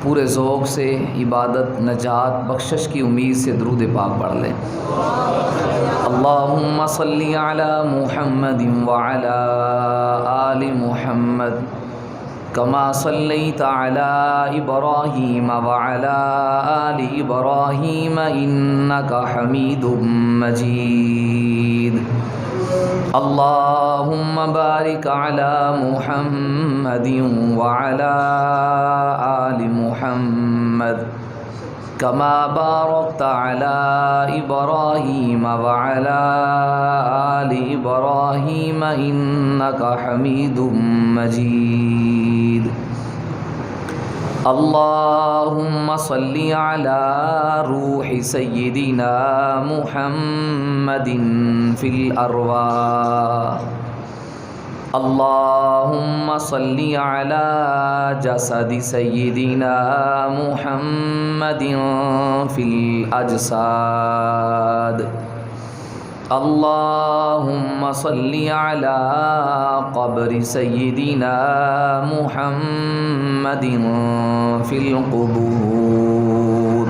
پورے ذوق سے عبادت، نجات، بخشش کی امید سے درود پاک پڑھ لیں۔ اللہم صلی علی محمد وعلی آل محمد کما صلیت علی ابراہیم وعلی آل ابراہیم انک حمید مجید۔ اللہم بارک علی محمد وعلی آل محمد کما بارکت علی ابراہیم وعلی آل ابراہیم انک حمید مجید۔ اللہم صلی علی روح سیدنا محمد فی الارواح۔ اللہم صلی علی جسد سیدنا محمد فی الاجساد۔ اللہم صلی علی قبر سیدنا محمد فی القبور۔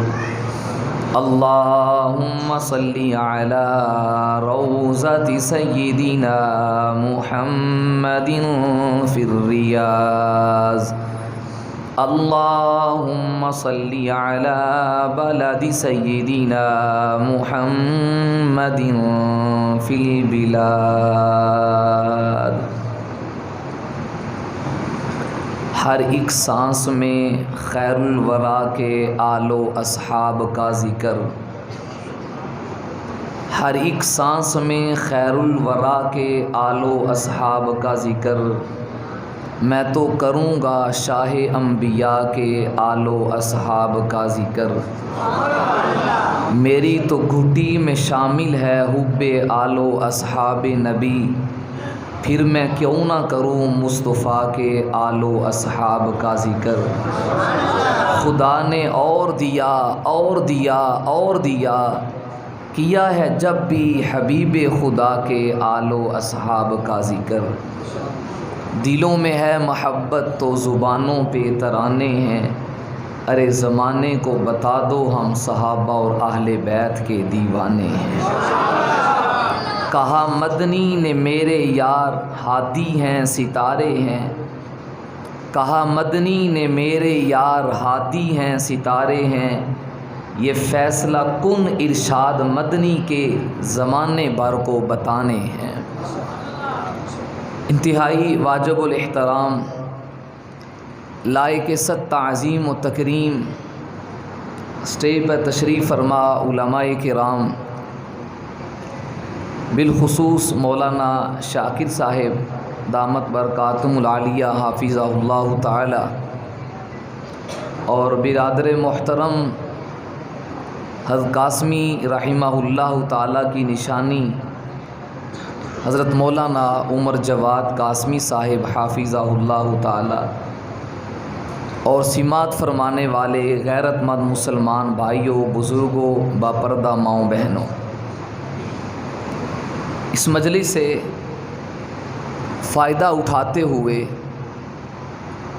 اللہم صلی علی روضۃ سیدنا محمد فی الریاض۔ اللہم صلی علی بلد سیدنا محمد فی البلاد۔ ہر ایک سانس میں خیر الورا کے آل و اصحاب کا ذکر، ہر ایک سانس میں خیر الورا کے آل و اصحاب کا ذکر، میں تو کروں گا شاہ انبیاء کے آل و اصحاب کا ذکر۔ میری تو گھٹی میں شامل ہے حب آل و اصحاب نبی، پھر میں کیوں نہ کروں مصطفیٰ کے آل و اصحاب کا ذکر۔ خدا نے اور دیا اور دیا اور دیا، کیا ہے جب بھی حبیب خدا کے آل و اصحاب کا ذکر۔ دلوں میں ہے محبت تو زبانوں پہ ترانے ہیں، ارے زمانے کو بتا دو ہم صحابہ اور اہل بیت کے دیوانے ہیں۔ کہا مدنی نے میرے یار ہادی ہیں ستارے ہیں، کہا مدنی نے میرے یار ہادی ہیں ستارے ہیں، یہ فیصلہ کن ارشاد مدنی کے زمانے بھر کو بتانے ہیں۔ انتہائی واجب الاحترام، لائق ست تعظیم و تکریم اسٹیج پر تشریف فرما علماء کرام، بالخصوص مولانا شاکر صاحب دامت برکاتہم العالیہ حافظہ اللہ تعالی، اور برادر محترم حضرت قاسمی رحمہ اللہ تعالی کی نشانی حضرت مولانا عمر جواد قاسمی صاحب حافظہ اللہ تعالی، اور سماعت فرمانے والے غیرت مند مسلمان بھائیوں، بزرگوں، باپردہ ماؤں بہنوں، اس مجلس سے فائدہ اٹھاتے ہوئے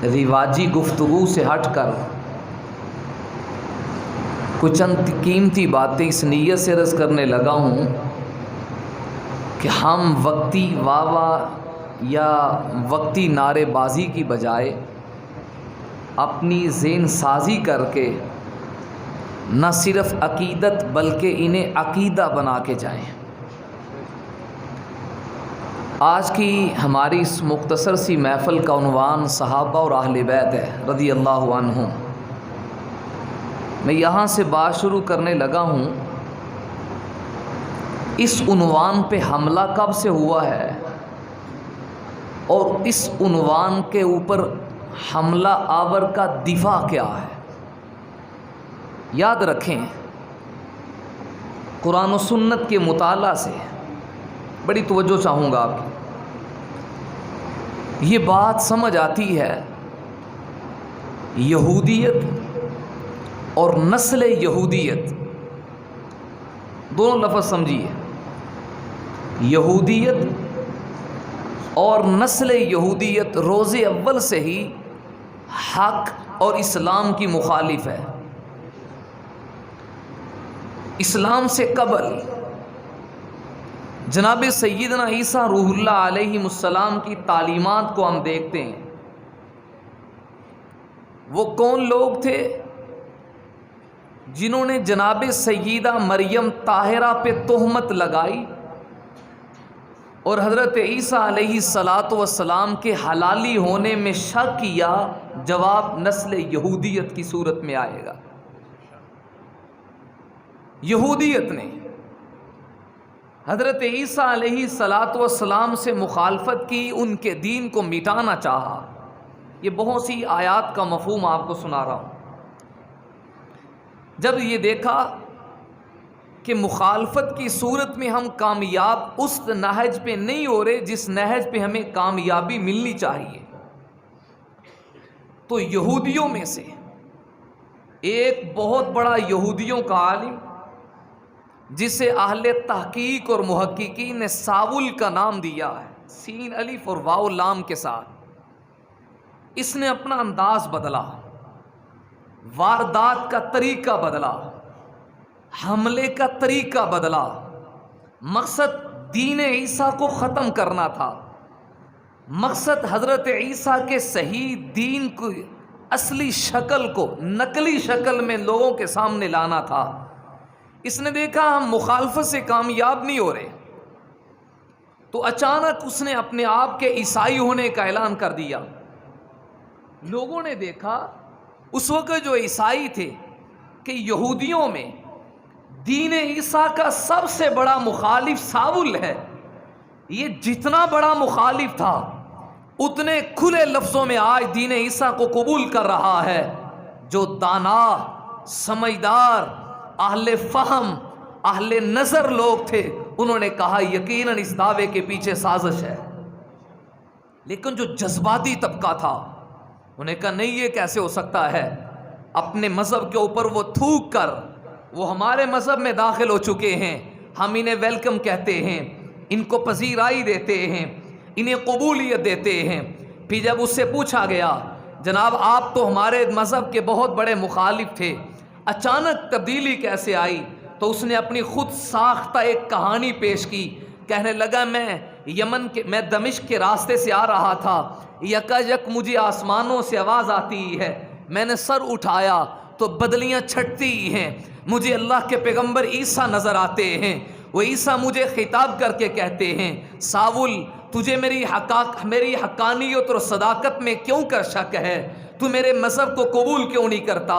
رواجی گفتگو سے ہٹ کر کچھ چند قیمتی باتیں اس نیت سے عرض کرنے لگا ہوں کہ ہم وقتی واہ یا وقتی نعرے بازی کی بجائے اپنی ذہن سازی کر کے نہ صرف عقیدت بلکہ انہیں عقیدہ بنا کے جائیں۔ آج کی ہماری اس مختصر سی محفل کا عنوان صحابہ اور اہل بیت ہے رضی اللہ عنہم۔ میں یہاں سے بات شروع کرنے لگا ہوں، اس عنوان پہ حملہ کب سے ہوا ہے اور اس عنوان کے اوپر حملہ آور کا دفاع کیا ہے؟ یاد رکھیں، قرآن و سنت کے مطالعہ سے بڑی توجہ چاہوں گا آپ کی، یہ بات سمجھ آتی ہے یہودیت اور نسل یہودیت دونوں لفظ سمجھیے، یہودیت اور نسل یہودیت روز اول سے ہی حق اور اسلام کی مخالف ہے۔ اسلام سے قبل جناب سیدنا عیسیٰ روح اللہ علیہ السلام کی تعلیمات کو ہم دیکھتے ہیں۔ وہ کون لوگ تھے جنہوں نے جناب سیدہ مریم طاہرہ پہ تہمت لگائی اور حضرت عیسیٰ علیہ السلام کے حلالی ہونے میں شک کیا؟ جواب نسل یہودیت کی صورت میں آئے گا۔ یہودیت نے حضرت عیسیٰ علیہ السلام سے مخالفت کی، ان کے دین کو مٹانا چاہا۔ یہ بہت سی آیات کا مفہوم آپ کو سنا رہا ہوں۔ جب یہ دیکھا کہ مخالفت کی صورت میں ہم کامیاب اس نہج پہ نہیں ہو رہے جس نہج پہ ہمیں کامیابی ملنی چاہیے، تو یہودیوں میں سے ایک بہت بڑا یہودیوں کا عالم جسے اہل تحقیق اور محققین نے ساول کا نام دیا ہے، سین الف اور واو لام کے ساتھ، اس نے اپنا انداز بدلا، واردات کا طریقہ بدلا، حملے کا طریقہ بدلا۔ مقصد دین عیسیٰ کو ختم کرنا تھا، مقصد حضرت عیسیٰ کے صحیح دین کو اصلی شکل کو نقلی شکل میں لوگوں کے سامنے لانا تھا۔ اس نے دیکھا ہم مخالفت سے کامیاب نہیں ہو رہے، تو اچانک اس نے اپنے آپ کے عیسائی ہونے کا اعلان کر دیا۔ لوگوں نے دیکھا اس وقت جو عیسائی تھے کہ یہودیوں میں دین عیسیٰ کا سب سے بڑا مخالف ساول ہے، یہ جتنا بڑا مخالف تھا اتنے کھلے لفظوں میں آج دین عیسیٰ کو قبول کر رہا ہے۔ جو دانا، سمجھدار، اہل فہم، اہل نظر لوگ تھے انہوں نے کہا یقیناً اس دعوے کے پیچھے سازش ہے، لیکن جو جذباتی طبقہ تھا انہوں نے کہا نہیں، یہ کیسے ہو سکتا ہے؟ اپنے مذہب کے اوپر وہ تھوک کر وہ ہمارے مذہب میں داخل ہو چکے ہیں، ہم انہیں ویلکم کہتے ہیں، ان کو پذیرائی دیتے ہیں، انہیں قبولیت دیتے ہیں۔ پھر جب اس سے پوچھا گیا جناب آپ تو ہمارے مذہب کے بہت بڑے مخالف تھے، اچانک تبدیلی کیسے آئی؟ تو اس نے اپنی خود ساختہ ایک کہانی پیش کی، کہنے لگا میں دمشق کے راستے سے آ رہا تھا، یکایک مجھے آسمانوں سے آواز آتی ہے، میں نے سر اٹھایا تو بدلیاں چھٹتی ہیں، مجھے اللہ کے پیغمبر عیسیٰ نظر آتے ہیں، وہ عیسیٰ مجھے خطاب کر کے کہتے ہیں ساول تجھے میری حقانیت اور صداقت میں کیوں کر شک ہے؟ تو میرے مذہب کو قبول کیوں نہیں کرتا؟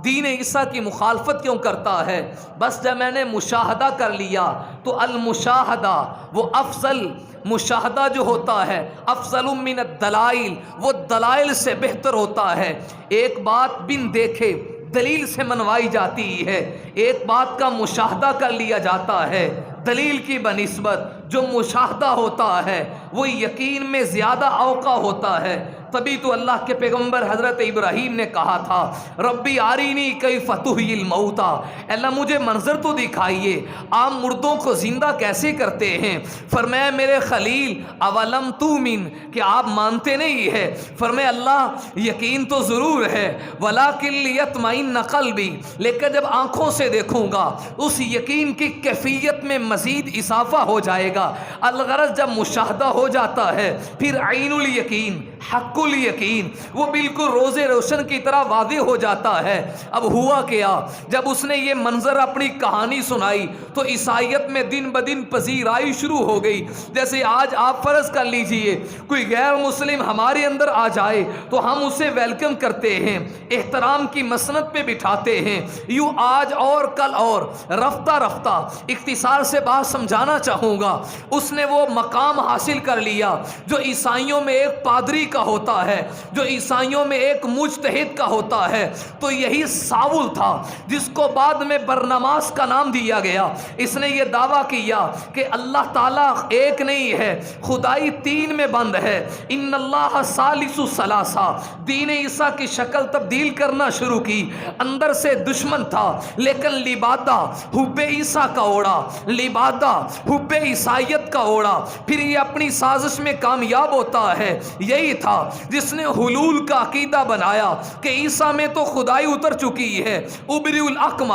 دین عیسیٰ کی مخالفت کیوں کرتا ہے؟ بس جب میں نے مشاہدہ کر لیا تو المشاہدہ وہ افضل مشاہدہ جو ہوتا ہے افضل من الدلائل، وہ دلائل سے بہتر ہوتا ہے۔ ایک بات بن دیکھے دلیل سے منوائی جاتی ہے، ایک بات کا مشاہدہ کر لیا جاتا ہے دلیل کی بنسبت۔ جو مشاہدہ ہوتا ہے وہ یقین میں زیادہ اوقع ہوتا ہے۔ تبھی تو اللہ کے پیغمبر حضرت ابراہیم نے کہا تھا ربی آرینی کیف تحیی الموتیٰ، اللہ مجھے منظر تو دکھائیے عام مردوں کو زندہ کیسے کرتے ہیں۔ فرمایا میرے خلیل اولم تؤمن، کہ آپ مانتے نہیں ہے؟ فرمایا اللہ یقین تو ضرور ہے، ولکن لیطمئن قلبی، لیکن جب آنکھوں سے دیکھوں گا اس یقین کی کیفیت میں مزید اضافہ ہو جائے گا۔ الغرض جب مشاہدہ ہو جاتا ہے پھر عین الیقین، حق الیقین، وہ بالکل روزے روشن کی طرح واضح ہو جاتا ہے۔ اب ہوا کیا؟ جب اس نے یہ منظر اپنی کہانی سنائی تو عیسائیت میں دن بدن پذیرائی شروع ہو گئی۔ جیسے آج آپ فرض کر لیجئے کوئی غیر مسلم ہمارے اندر آ جائے تو ہم اسے ویلکم کرتے ہیں، احترام کی مسند پہ بٹھاتے ہیں۔ یوں آج اور کل اور رفتہ رفتہ اختصار سے بات سمجھانا چاہوں گا، اس نے وہ مقام حاصل کر لیا جو عیسائیوں میں ایک پادری کا ہوتا ہے، جو عیسائیوں میں ایک مجتہد کا ہوتا ہے۔ تو یہی ساول تھا جس کو بعد میں برنماس کا نام دیا گیا۔ اس نے یہ دعویٰ کیا کہ اللہ تعالیٰ ایک نہیں ہے، خدائی تین میں بند ہے، ان اللہ ثالث ثلاثہ۔ دین عیسیٰ کی شکل تبدیل کرنا شروع کی، اندر سے دشمن تھا لیکن لبادہ حب عیسیٰ کا اوڑا، لبادہ حب عیسائیت کا اوڑا، پھر یہ اپنی سازش میں کامیاب ہوتا ہے۔ یہی تھا جس نے حلول کا عقیدہ بنایا کہ عیسیٰ میں تو خدائی اتر چکی ہے، ابری الاکمہ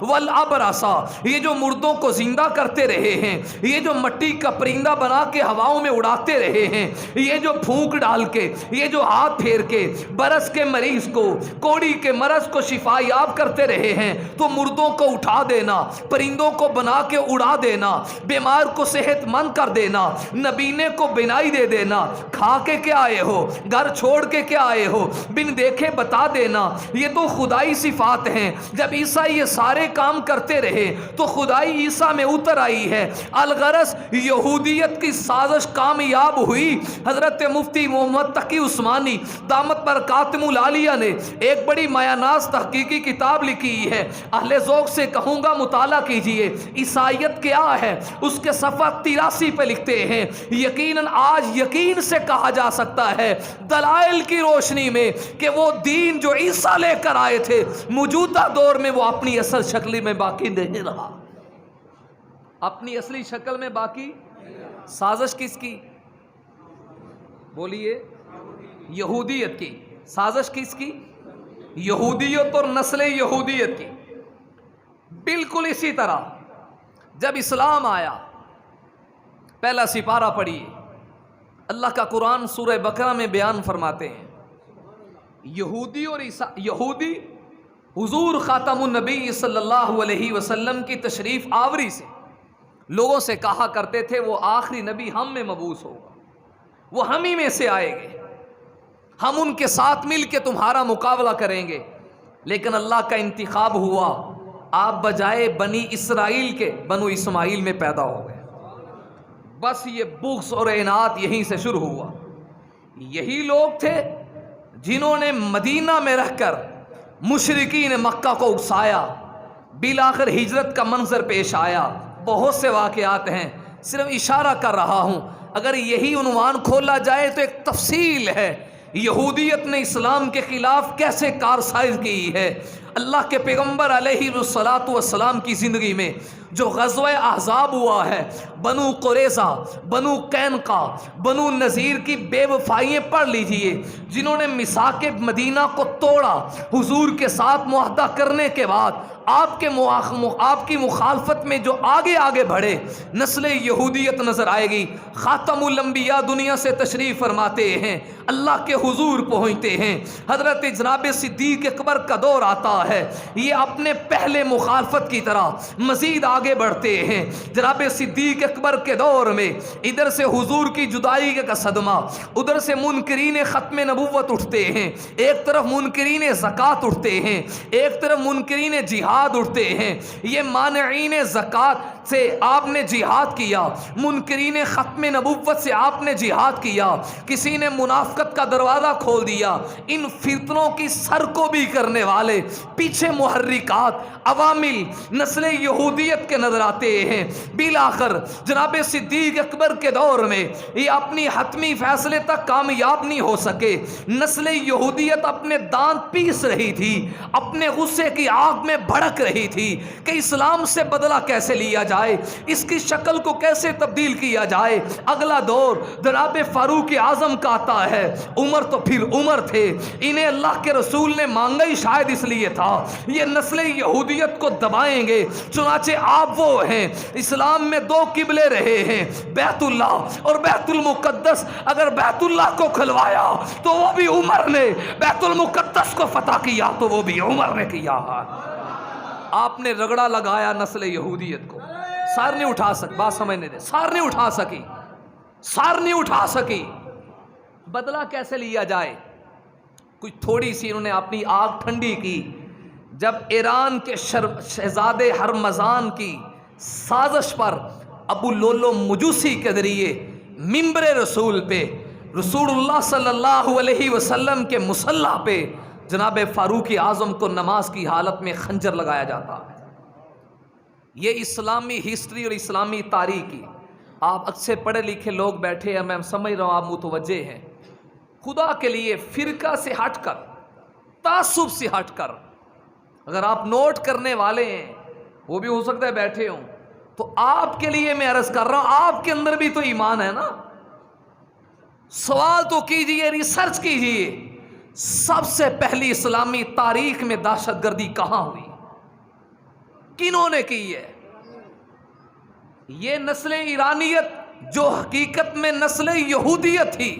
والابرصا، یہ جو مردوں کو زندہ کرتے رہے ہیں، یہ جو مٹی کا پرندہ بنا کے ہواؤں میں اڑاتے رہے ہیں، یہ جو پھونک ڈال کے، یہ جو ہاتھ پھیر کے برس کے مریض کو، کوڑی کے مرض کو شفا یاب کرتے رہے ہیں، تو مردوں کو اٹھا دینا، پرندوں کو بنا کے اڑا دینا، بیمار کو صحت مند کر دینا، نبینے کو بینائی دے دینا، کھا کے کیا آئے ہو، گھر چھوڑ کے کیا آئے ہو، بن دیکھے بتا دینا، یہ تو خدائی صفات ہیں۔ جب عیسیٰ یہ سارے کام کرتے رہے تو خدائی عیسیٰ میں اتر آئی ہے۔ الغرض یہودیت کی سازش کامیاب ہوئی۔ حضرت مفتی محمد تقی عثمانی دامت برکاتہم العالیہ نے ایک بڑی مایہ ناز تحقیقی کتاب لکھی ہے، اہل ذوق سے کہوں گا مطالعہ کیجئے، عیسائیت کیا ہے، اس کے صفحہ 83 پہ لکھتے ہیں، یقیناً آج یقین سے کہا جا سکتا ہے دلائل کی روشنی میں کہ وہ دین جو عیسیٰ لے کر آئے تھے موجودہ دور میں وہ اپنی اصل شکل میں باقی نہیں رہا، اپنی اصلی شکل میں باقی۔ سازش کس کی؟ بولیے، یہودیت کی۔ سازش کس کی؟ یہودیت اور نسل یہودیت کی۔ بالکل اسی طرح جب اسلام آیا، پہلا سپارہ پڑھیے، اللہ کا قرآن سورہ بقرہ میں بیان فرماتے ہیں، یہودی اور یہودی حضور خاتم النبی صلی اللہ علیہ وسلم کی تشریف آوری سے لوگوں سے کہا کرتے تھے وہ آخری نبی ہم میں مبعوث ہوگا، وہ ہم ہی میں سے آئے گے، ہم ان کے ساتھ مل کے تمہارا مقابلہ کریں گے۔ لیکن اللہ کا انتخاب ہوا، آپ بجائے بنی اسرائیل کے بنو اسماعیل میں پیدا ہو گئے۔ بس یہ بغض اور عناد یہیں سے شروع ہوا۔ یہی لوگ تھے جنہوں نے مدینہ میں رہ کر مشرکین مکہ کو اکسایا، بالآخر ہجرت کا منظر پیش آیا۔ بہت سے واقعات ہیں، صرف اشارہ کر رہا ہوں، اگر یہی عنوان کھولا جائے تو ایک تفصیل ہے یہودیت نے اسلام کے خلاف کیسے کارساز کی ہے۔ اللہ کے پیغمبر علیہ الصلاۃ والسلام کی زندگی میں جو غزوہ احزاب ہوا ہے، بنو قریظہ، بنو قینقاع، بنو نذیر کی بے وفائیاں پڑھ لیجئے، جنہوں نے میثاق مدینہ کو توڑا، حضور کے ساتھ معاہدہ کرنے کے بعد آپ کی مخالفت میں جو آگے آگے بڑھے، نسل یہودیت نظر آئے گی۔ خاتم الانبیاء دنیا سے تشریف فرماتے ہیں، اللہ کے حضور پہنچتے ہیں، حضرت جناب صدیق اکبر کا دور آتا ہے، یہ اپنے پہلے مخالفت کی طرح مزید آگے بڑھتے ہیں۔ جناب صدیق اکبر کے دور میں ادھر سے حضور کی جدائی کا صدمہ، ادھر سے منکرین ختم نبوت اٹھتے ہیں، ایک طرف منکرین زکوٰۃ اٹھتے ہیں، ایک طرف منکرین جہاد اٹھتے ہیں۔ یہ مانعین زکوٰۃ سے آپ نے جہاد کیا، منکرین ختم نبوت سے آپ نے جہاد کیا، کسی نے منافقت کا دروازہ کھول دیا۔ ان فتنوں کی سرکوبی کرنے والے پیچھے محرکات، عوامل نسل یہودیت کے نظر آتے ہیں۔ بالآخر جناب صدیق اکبر کے دور میں یہ اپنی حتمی فیصلے تک کامیاب نہیں ہو سکے۔ نسل یہودیت اپنے دانت پیس رہی تھی، اپنے غصے کی آگ میں بھڑک رہی تھی کہ اسلام سے بدلہ کیسے لیا جائے، اس کی شکل کو کیسے تبدیل کیا جائے۔ اگلا دور جناب فاروق اعظم کا آتا ہے۔ عمر تو پھر عمر تھے، انہیں اللہ کے رسول نے مانگا ہی شاید اس لیے تھا یہ نسل یہودیت کو دبائیں گے، چنانچہ آپ وہ ہیں۔ اسلام میں دو قبلے رہے ہیں، بیت اللہ اور بیت المقدس۔ اگر بیت اللہ کو کھلوایا تو وہ بھی عمر نے، بیت المقدس کو فتح کیا تو وہ بھی عمر نے کیا۔ آپ نے رگڑا لگایا نسل یہودیت کو، سار نہیں اٹھا سکی، بات سمجھنے دے، سار نہیں اٹھا سکی، سار نہیں اٹھا سکی۔ بدلہ کیسے لیا جائے؟ کچھ تھوڑی سی انہوں نے اپنی آگ ٹھنڈی کی جب ایران کے شہزادے ہرمزان کی سازش پر ابو لولو مجوسی کے ذریعے منبر رسول پہ رسول اللہ صلی اللہ علیہ وسلم کے مصلی پہ جناب فاروق اعظم کو نماز کی حالت میں خنجر لگایا جاتا ہے۔ یہ اسلامی ہسٹری اور اسلامی تاریخ کی، آپ اکثر پڑھے لکھے لوگ بیٹھے ہیں، میں سمجھ رہا ہوں آپ متوجہ ہیں، خدا کے لیے فرقہ سے ہٹ کر، تعصب سے ہٹ کر، اگر آپ نوٹ کرنے والے ہیں، وہ بھی ہو سکتا ہے بیٹھے ہوں، تو آپ کے لیے میں عرض کر رہا ہوں، آپ کے اندر بھی تو ایمان ہے نا۔ سوال تو کیجئے، ریسرچ کیجئے، سب سے پہلی اسلامی تاریخ میں دہشت گردی کہاں ہوئی، کنہوں نے کی ہے؟ یہ نسل ایرانیت جو حقیقت میں نسل یہودیت تھی،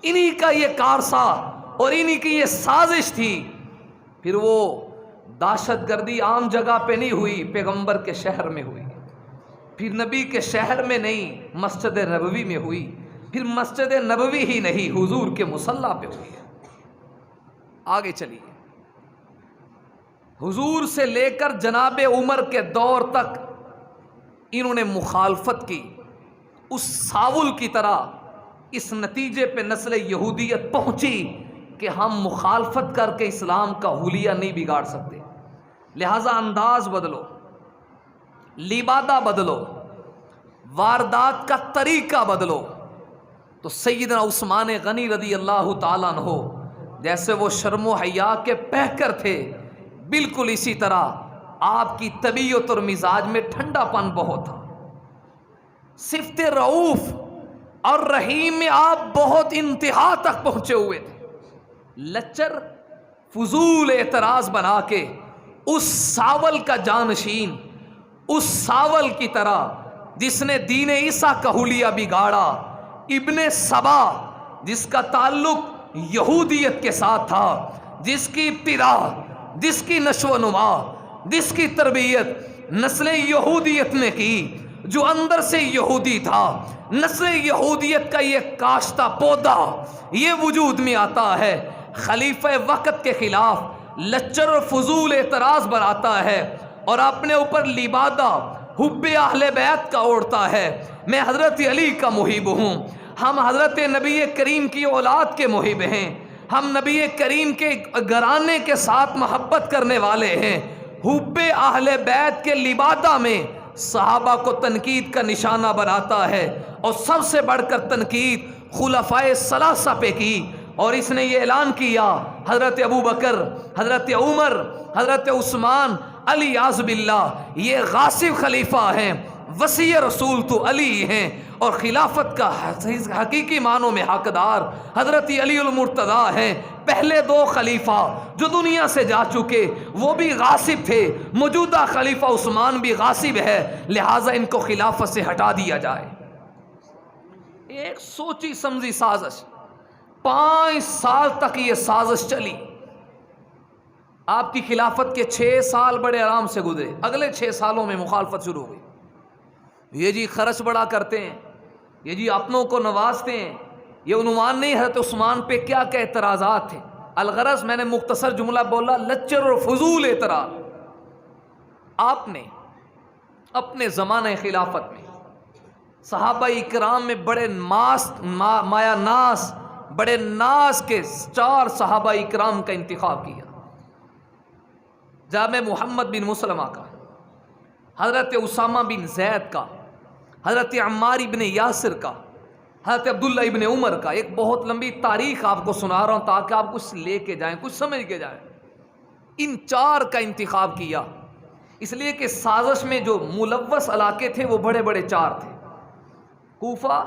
انہی کا یہ کارسا اور انہی کی یہ سازش تھی۔ پھر وہ دہشت گردی عام جگہ پہ نہیں ہوئی، پیغمبر کے شہر میں ہوئی، پھر نبی کے شہر میں نہیں، مسجد نبوی میں ہوئی، پھر مسجد نبوی ہی نہیں، حضور کے مصلی پہ ہوئی ہے۔ آگے چلیے، حضور سے لے کر جناب عمر کے دور تک انہوں نے مخالفت کی، اس ساول کی طرح اس نتیجے پہ نسل یہودیت پہنچی کہ ہم مخالفت کر کے اسلام کا حلیہ نہیں بگاڑ سکتے، لہذا انداز بدلو، لبادہ بدلو، واردات کا طریقہ بدلو۔ تو سیدنا عثمان غنی رضی اللہ تعالیٰ عنہ جیسے وہ شرم و حیا کے پیکر تھے، بالکل اسی طرح آپ کی طبیعت اور مزاج میں ٹھنڈا پن بہت تھا، صفت رعوف اور رحیم میں آپ بہت انتہا تک پہنچے ہوئے تھے۔ لچر فضول اعتراض بنا کے اس ساول کا جانشین، اس ساول کی طرح جس نے دین عیسیٰ کا حلیہ بگاڑا، ابن سبا جس کا تعلق یہودیت کے ساتھ تھا، جس کی ابتدا، جس کی نشو و نما، جس کی تربیت نسل یہودیت نے کی، جو اندر سے یہودی تھا، نسل یہودیت کا یہ کاشتہ پودا یہ وجود میں آتا ہے، خلیفہ وقت کے خلاف لچر و فضول اعتراض بناتا ہے اور اپنے اوپر لبادہ حب اہل بیت کا اوڑھتا ہے۔ میں حضرت علی کا محب ہوں، ہم حضرت نبی کریم کی اولاد کے محب ہیں، ہم نبی کریم کے گھرانے کے ساتھ محبت کرنے والے ہیں۔ حب اہل بیت کے لبادہ میں صحابہ کو تنقید کا نشانہ بناتا ہے، اور سب سے بڑھ کر تنقید خلفائے ثلاثہ پہ کی، اور اس نے یہ اعلان کیا حضرت ابو بکر، حضرت عمر، حضرت عثمان، علی اعوذ باللہ یہ غاصب خلیفہ ہیں، وصی رسول تو علی ہیں، اور خلافت کا حقیقی معنوں میں حقدار حضرت علی المرتضیٰ ہیں۔ پہلے دو خلیفہ جو دنیا سے جا چکے وہ بھی غاصب تھے، موجودہ خلیفہ عثمان بھی غاصب ہے، لہٰذا ان کو خلافت سے ہٹا دیا جائے۔ ایک سوچی سمجھی سازش، 5 سال تک یہ سازش چلی۔ آپ کی خلافت کے 6 سال بڑے آرام سے گزرے، اگلے 6 سالوں میں مخالفت شروع ہو گئی۔ یہ جی خرچ بڑا کرتے ہیں، یہ جی اپنوں کو نوازتے ہیں، یہ عنوان نہیں حضرت عثمان پہ کیا کیا اعتراضات تھے۔ الغرض میں نے مختصر جملہ بولا، لچر اور فضول اعتراض۔ آپ نے اپنے زمانہ خلافت میں صحابہ اکرام میں بڑے مایا ناز، بڑے ناز کے 4 صحابہ اکرام کا انتخاب کیا، جناب محمد بن مسلمہ کا، حضرت اسامہ بن زید کا، حضرت عمار ابن یاسر کا، حضرت عبداللہ ابن عمر کا۔ ایک بہت لمبی تاریخ آپ کو سنا رہا ہوں تاکہ آپ کچھ لے کے جائیں، کچھ سمجھ کے جائیں۔ ان 4 کا انتخاب کیا اس لیے کہ سازش میں جو ملوث علاقے تھے وہ بڑے بڑے 4 تھے، کوفہ،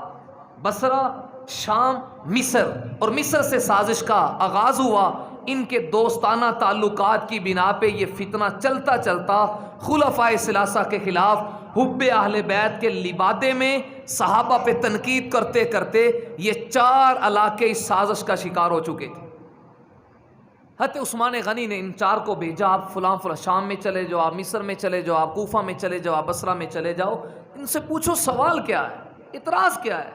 بصرہ، شام، مصر، اور مصر سے سازش کا آغاز ہوا۔ ان کے دوستانہ تعلقات کی بنا پہ یہ فتنہ چلتا چلتا خلفائے ثلاثہ کے خلاف حب اہل بیت کے لبادے میں صحابہ پہ تنقید کرتے کرتے یہ 4 علاقے اس سازش کا شکار ہو چکے تھے۔ حضرت عثمان غنی نے ان 4 کو بھیجا، آپ فلاں فلاں شام میں چلے جاؤ، آپ مصر میں چلے جاؤ، آپ کوفہ میں چلے جاؤ، آپ بصرہ میں چلے جاؤ، ان سے پوچھو سوال کیا ہے، اعتراض کیا ہے،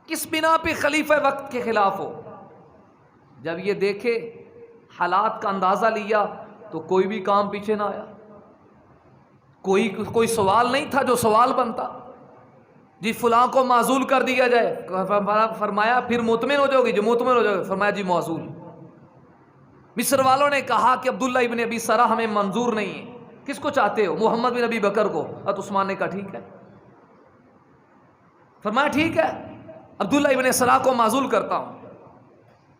کس بنا پہ خلیفہ وقت کے خلاف ہو۔ جب یہ دیکھے، حالات کا اندازہ لیا، تو کوئی بھی کام پیچھے نہ آیا، کوئی سوال نہیں تھا جو سوال بنتا۔ جی فلاں کو معزول کر دیا جائے، فرمایا پھر مطمئن ہو جاؤ گی، جو مطمئن ہو جاؤ گے، فرمایا جی معزول۔ مصر والوں نے کہا کہ عبداللہ ابن ابی سرح ہمیں منظور نہیں ہے، کس کو چاہتے ہو؟ محمد بن ابی بکر کو۔ حضرت عثمان نے کہا ٹھیک ہے، فرمایا ٹھیک ہے، عبداللہ ابن سرح کو معزول کرتا ہوں۔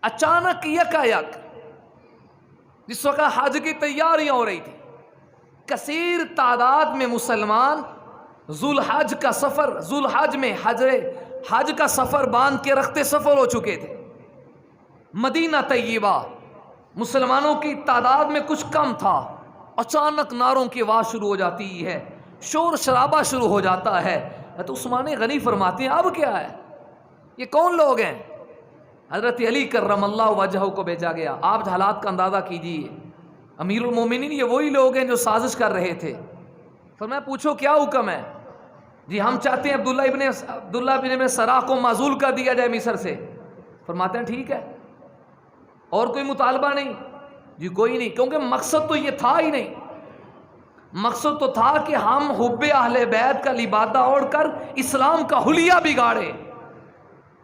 اچانک یک جس وقت حج کی تیاریاں ہو رہی تھی، کثیر تعداد میں مسلمان ذوالحج کا سفر، ذوالحج میں حج کا سفر باندھ کے رخت سفر ہو چکے تھے. مدینہ طیبہ مسلمانوں کی تعداد میں کچھ کم تھا. اچانک نعروں کی آواز شروع ہو جاتی ہے, شور شرابہ شروع ہو جاتا ہے. حضرت عثمان غنی فرماتے ہیں اب کیا ہے, یہ کون لوگ ہیں؟ حضرت علی کرم اللہ وجہہ کو بھیجا گیا. آپ حالات کا اندازہ کیجیے, امیر المومنین یہ وہی لوگ ہیں جو سازش کر رہے تھے. فرمایا پوچھو کیا حکم ہے؟ جی ہم چاہتے ہیں عبداللہ بن سراح کو معزول کر دیا جائے مصر سے. فرماتے ہیں ٹھیک ہے, اور کوئی مطالبہ نہیں؟ جی کوئی نہیں, کیونکہ مقصد تو یہ تھا ہی نہیں. مقصد تو تھا کہ ہم حب اہل بیت کا لبادہ اوڑھ کر اسلام کا حلیہ بگاڑے,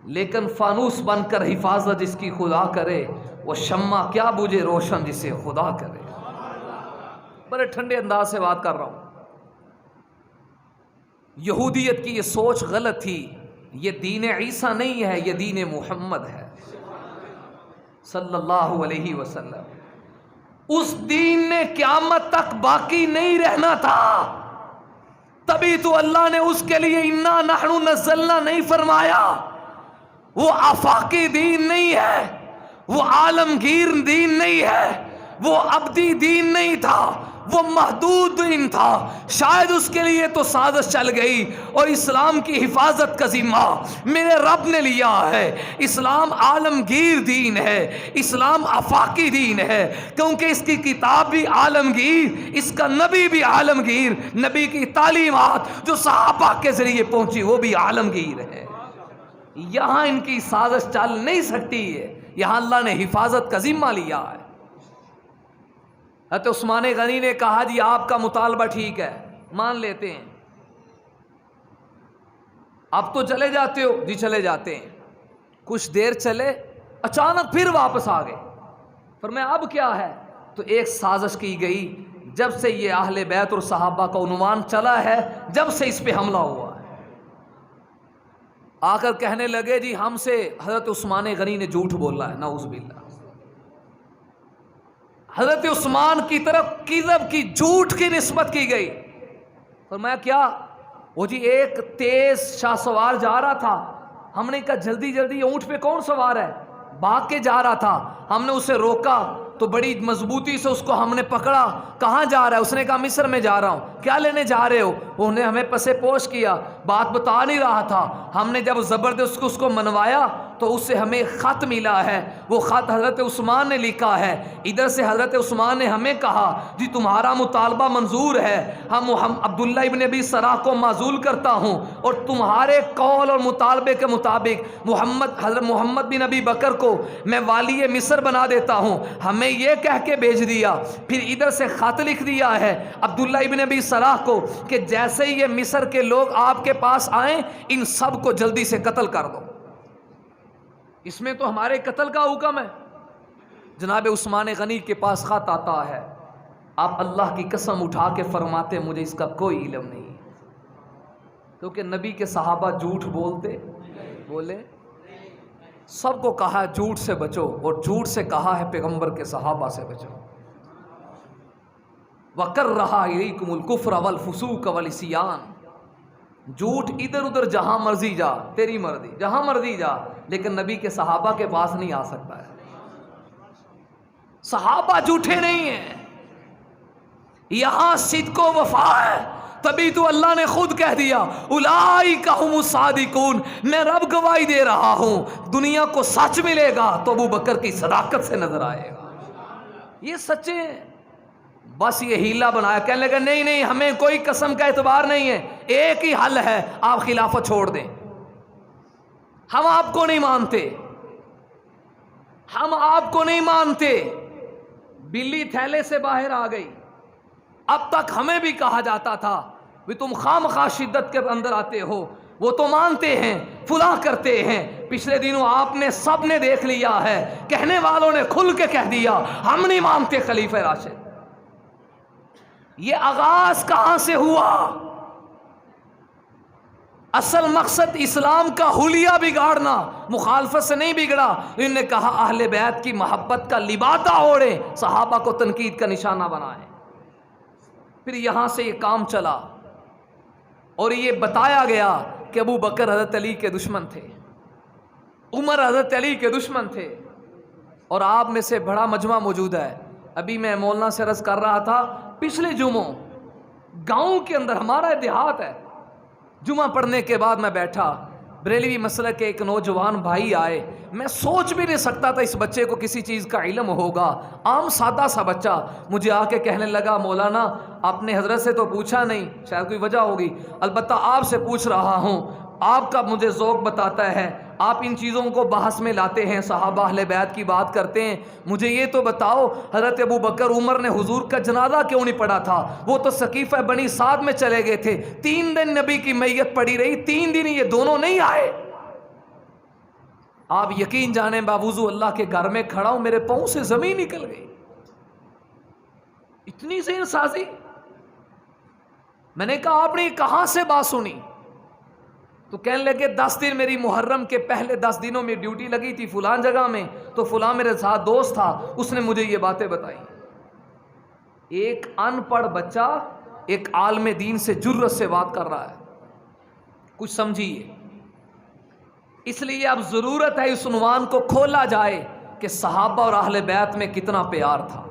لیکن فانوس بن کر حفاظت جس کی خدا کرے, وہ شمع کیا بجھے روشن جسے خدا کرے. بڑے ٹھنڈے انداز سے بات کر رہا ہوں. یہودیت کی یہ سوچ غلط تھی. یہ دین عیسیٰ نہیں ہے, یہ دین محمد ہے صلی اللہ علیہ وسلم. اس دین نے قیامت تک باقی نہیں رہنا تھا, تبھی تو اللہ نے اس کے لیے انا نحن نزلنا نہیں فرمایا. وہ آفاقی دین نہیں ہے, وہ عالمگیر دین نہیں ہے, وہ ابدی دین نہیں تھا, وہ محدود دین تھا. شاید اس کے لیے تو سازش چل گئی, اور اسلام کی حفاظت کا ذمہ میرے رب نے لیا ہے. اسلام عالمگیر دین ہے, اسلام آفاقی دین ہے, کیونکہ اس کی کتاب بھی عالمگیر, اس کا نبی بھی عالمگیر, نبی کی تعلیمات جو صحابہ کے ذریعے پہنچی وہ بھی عالمگیر ہے. یہاں ان کی سازش چل نہیں سکتی ہے, یہاں اللہ نے حفاظت کا ذمہ لیا ہے. حضرت عثمان غنی نے کہا جی آپ کا مطالبہ ٹھیک ہے, مان لیتے ہیں, اب تو چلے جاتے ہو؟ جی چلے جاتے ہیں. کچھ دیر چلے, اچانک پھر واپس آ گئے. فرمایا اب کیا ہے؟ تو ایک سازش کی گئی, جب سے یہ اہل بیت اور صحابہ کا عنوان چلا ہے, جب سے اس پہ حملہ ہوا ہے. آ کر کہنے لگے جی ہم سے حضرت عثمان غنی نے جھوٹ بولا ہے. نعوذ باللہ. حضرت عثمان کی طرف کذب کی, جھوٹ کی نسبت کی گئی. فرمایا کیا؟ وہ جی ایک تیز شاہ سوار جا رہا تھا, ہم نے کہا جلدی جلدی اونٹ پہ کون سوار ہے؟ بھاگ کے جا رہا تھا, ہم نے اسے روکا تو بڑی مضبوطی سے اس کو ہم نے پکڑا. کہاں جا رہا ہے؟ اس نے کہا مصر میں جا رہا ہوں. کیا لینے جا رہے ہو؟ انہوں نے ہمیں پسے پوش کیا, بات بتا نہیں رہا تھا. ہم نے جب زبردست اس کو منوایا تو اس سے ہمیں خط ملا ہے, وہ خط حضرت عثمان نے لکھا ہے. ادھر سے حضرت عثمان نے ہمیں کہا جی تمہارا مطالبہ منظور ہے, ہم عبداللہ ابن ابی سراح کو معزول کرتا ہوں, اور تمہارے قول اور مطالبے کے مطابق حضرت محمد بن ابی بکر کو میں والی مصر بنا دیتا ہوں. ہمیں یہ کہہ کے بھیج دیا, پھر ادھر سے خط لکھ دیا ہے عبداللہ ابن ابی سراح کو کہ جیسے ہی یہ مصر کے لوگ آپ کے پاس آئیں ان سب کو جلدی سے قتل کر دو. اس میں تو ہمارے قتل کا حکم ہے. جناب عثمان غنی کے پاس خط آتا ہے, آپ اللہ کی قسم اٹھا کے فرماتے مجھے اس کا کوئی علم نہیں, کیونکہ نبی کے صحابہ جھوٹ بولے. سب کو کہا جھوٹ سے بچو, اور جھوٹ سے کہا ہے پیغمبر کے صحابہ سے بچو. وَكَرَّهَ إِلَيْكُمُ الْكُفْرَ وَالْفُسُوقَ وَالْعِصْيَانَ. جھوٹ ادھر ادھر جہاں مرضی جا, تیری مرضی, جہاں مرضی جا, لیکن نبی کے صحابہ کے پاس نہیں آ سکتا ہے. صحابہ جھوٹے نہیں ہیں, یہاں صدق و وفا ہے. تبھی تو اللہ نے خود کہہ دیا اولئک هم الصادقون, میں رب گواہی دے رہا ہوں دنیا کو سچ ملے گا تو ابو بکر کی صداقت سے نظر آئے گا. یہ سچے ہیں. بس یہ ہیلا بنایا, کہنے لگا نہیں نہیں ہمیں کوئی قسم کا اعتبار نہیں ہے, ایک ہی حل ہے, آپ خلافت چھوڑ دیں, ہم آپ کو نہیں مانتے, ہم آپ کو نہیں مانتے. بلی تھیلے سے باہر آ گئی. اب تک ہمیں بھی کہا جاتا تھا بھی تم خامخواہ شدت کے اندر آتے ہو, وہ تو مانتے ہیں, فلاں کرتے ہیں. پچھلے دنوں آپ نے سب نے دیکھ لیا ہے, کہنے والوں نے کھل کے کہہ دیا ہم نہیں مانتے خلیفہ راشد. یہ آغاز کہاں سے ہوا؟ اصل مقصد اسلام کا حلیہ بگاڑنا, مخالفت سے نہیں بگڑا. انہوں نے کہا اہل بیت کی محبت کا لبادہ اوڑھیں, صحابہ کو تنقید کا نشانہ بنائیں. پھر یہاں سے یہ کام چلا اور یہ بتایا گیا کہ ابو بکر حضرت علی کے دشمن تھے، عمر حضرت علی کے دشمن تھے، اور آپ میں سے بڑا مجمع موجود ہے۔ ابھی میں مولانا سے عرض کر رہا تھا، پچھلے جمعوں گاؤں کے اندر، ہمارا دیہات ہے، جمعہ پڑھنے کے بعد میں بیٹھا، بریلوی مسلک کے ایک نوجوان بھائی آئے، میں سوچ بھی نہیں سکتا تھا اس بچے کو کسی چیز کا علم ہوگا، عام سادہ سا بچہ مجھے آ کے کہنے لگا، مولانا آپ نے حضرت سے تو پوچھا نہیں، شاید کوئی وجہ ہوگی، البتہ آپ سے پوچھ رہا ہوں، آپ کا مجھے ذوق بتاتا ہے، آپ ان چیزوں کو بحث میں لاتے ہیں، صحابہ اہل بیت کی بات کرتے ہیں، مجھے یہ تو بتاؤ حضرت ابو بکر عمر نے حضور کا جنازہ کیوں نہیں پڑھا تھا؟ وہ تو سقیفہ بنی سعد میں چلے گئے تھے، 3 دن نبی کی میت پڑی رہی، 3 دن یہ دونوں نہیں آئے۔ آپ یقین جانیں باوضو اللہ کے گھر میں کھڑا ہوں، میرے پاؤں سے زمین نکل گئی، اتنی ذہن سازی۔ میں نے کہا آپ نے کہاں سے بات سنی؟ تو کہنے لگے 10 دن میری محرم کے پہلے 10 دنوں میں ڈیوٹی لگی تھی فلان جگہ میں، تو فلاں میرے ساتھ دوست تھا، اس نے مجھے یہ باتیں بتائی۔ ایک ان پڑھ بچہ ایک عالم دین سے جرأت سے بات کر رہا ہے، کچھ سمجھیے۔ اس لیے اب ضرورت ہے اس عنوان کو کھولا جائے کہ صحابہ اور اہل بیت میں کتنا پیار تھا،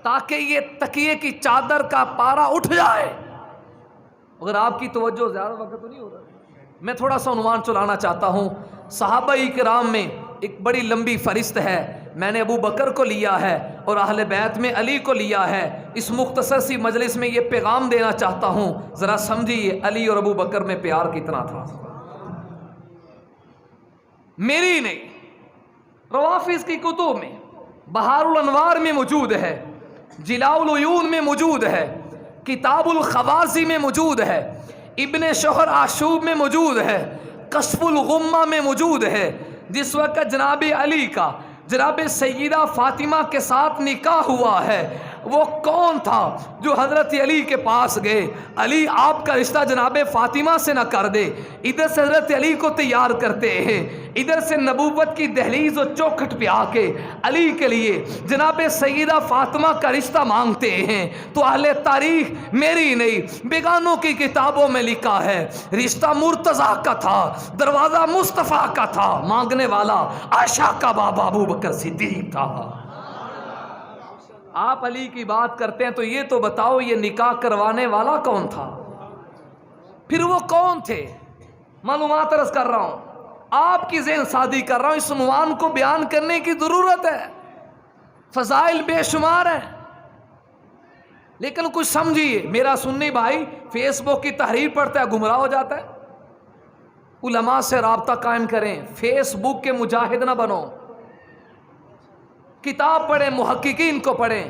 تاکہ یہ تکیے کی چادر کا پارا اٹھ جائے۔ اگر آپ کی توجہ، زیادہ وقت تو نہیں ہو رہا، میں تھوڑا سا عنوان چلانا چاہتا ہوں۔ صحابہ کرام میں ایک بڑی لمبی فہرست ہے، میں نے ابو بکر کو لیا ہے اور اہل بیت میں علی کو لیا ہے۔ اس مختصر سی مجلس میں یہ پیغام دینا چاہتا ہوں، ذرا سمجھیے علی اور ابو بکر میں پیار کتنا تھا۔ میری نہیں، روافظ کی کتب میں، بہار الانوار میں موجود ہے، جلاء العیون میں موجود ہے، کتاب الخوازی میں موجود ہے، ابن شہر آشوب میں موجود ہے، کشف الغمہ میں موجود ہے۔ جس وقت جناب علی کا جناب سیدہ فاطمہ کے ساتھ نکاح ہوا ہے، وہ کون تھا جو حضرت علی کے پاس گئے؟ علی آپ کا رشتہ جناب فاطمہ سے نہ کر دے، ادھر سے حضرت علی کو تیار کرتے ہیں، ادھر سے نبوت کی دہلیز و چوکھٹ پہ آ کے علی کے لیے جناب سیدہ فاطمہ کا رشتہ مانگتے ہیں۔ تو اہل تاریخ میری نہیں بیگانوں کی کتابوں میں لکھا ہے، رشتہ مرتضیٰ کا تھا، دروازہ مصطفیٰ کا تھا، مانگنے والا عائشہ کا بابا ابو بکر صدیق تھا۔ آپ علی کی بات کرتے ہیں تو یہ تو بتاؤ یہ نکاح کروانے والا کون تھا؟ پھر وہ کون تھے؟ معلومات عرض کر رہا ہوں، آپ کی ذہن سازی کر رہا ہوں، اس عنوان کو بیان کرنے کی ضرورت ہے، فضائل بے شمار ہیں، لیکن کچھ سمجھیے۔ میرا سنی بھائی فیس بک کی تحریر پڑھتا ہے، گمراہ ہو جاتا ہے۔ علماء سے رابطہ قائم کریں، فیس بک کے مجاہد نہ بنو، کتاب پڑھیں، محققین کو پڑھیں۔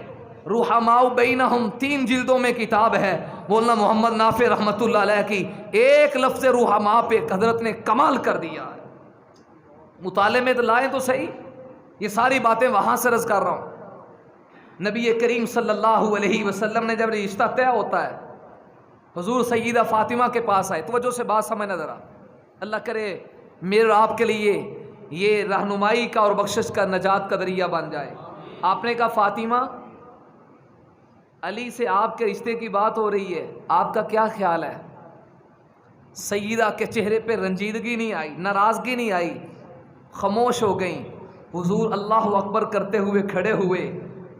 رحماء بینہم 3 جلدوں میں کتاب ہے، مولانا محمد نافع رحمۃ اللہ علیہ کی، ایک لفظ رحماء پہ حضرت نے کمال کر دیا ہے۔ مطالعے میں تو لائیں تو صحیح، یہ ساری باتیں وہاں سے عرض کر رہا ہوں۔ نبی کریم صلی اللہ علیہ وسلم نے جب رشتہ طے ہوتا ہے، حضور سیدہ فاطمہ کے پاس آئے، توجہ سے بات سمجھنا ذرا، اللہ کرے میرے اور آپ کے لیے یہ رہنمائی کا اور بخشش کا نجات کا ذریعہ بن جائے۔ آپ نے کہا فاطمہ، علی سے آپ کے رشتے کی بات ہو رہی ہے، آپ کا کیا خیال ہے؟ سیدہ کے چہرے پہ رنجیدگی نہیں آئی، ناراضگی نہیں آئی، خاموش ہو گئیں۔ حضور اللہ اکبر کرتے ہوئے کھڑے ہوئے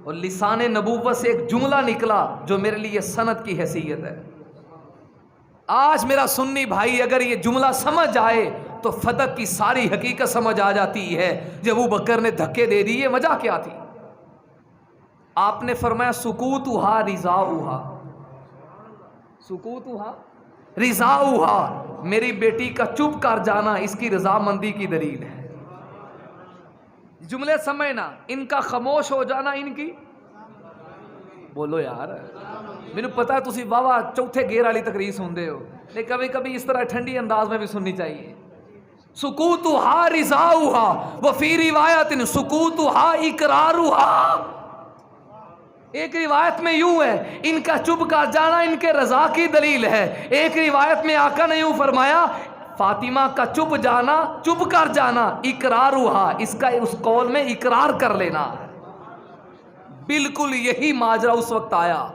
اور لسان نبوت سے ایک جملہ نکلا جو میرے لیے سند کی حیثیت ہے۔ آج میرا سنی بھائی اگر یہ جملہ سمجھ جائے تو فتح کی ساری حقیقت سمجھ آ جاتی ہے۔ جب ابو بکر نے دھکے دے دیے، وجہ کیا تھی؟ آپ نے فرمایا سکوتھا رضاؤھا، سکوتھا رضاؤھا، میری بیٹی کا چپ کر جانا اس کی رضامندی کی دلیل ہے۔ جملے سمجھنا، ان کا خاموش ہو جانا ان کی، بولو یار، میرے پتا ہے تسی واہ چوتھے گیئر والی تقریر سنتے ہو، لیکن کبھی کبھی اس طرح ٹھنڈی انداز میں بھی سننی چاہیے۔ سکوتھا رضاؤھا وفی روایت سکوتھا اقرارھا، ایک روایت میں یوں ہے ان کا چپ کر جانا ان کے رضا کی دلیل ہے، ایک روایت میں آقا نے یوں فرمایا فاطمہ کا چپ کر جانا اقرارھا، اس کا اس قول میں اقرار کر لینا۔ بالکل یہی ماجرا اس وقت آیا۔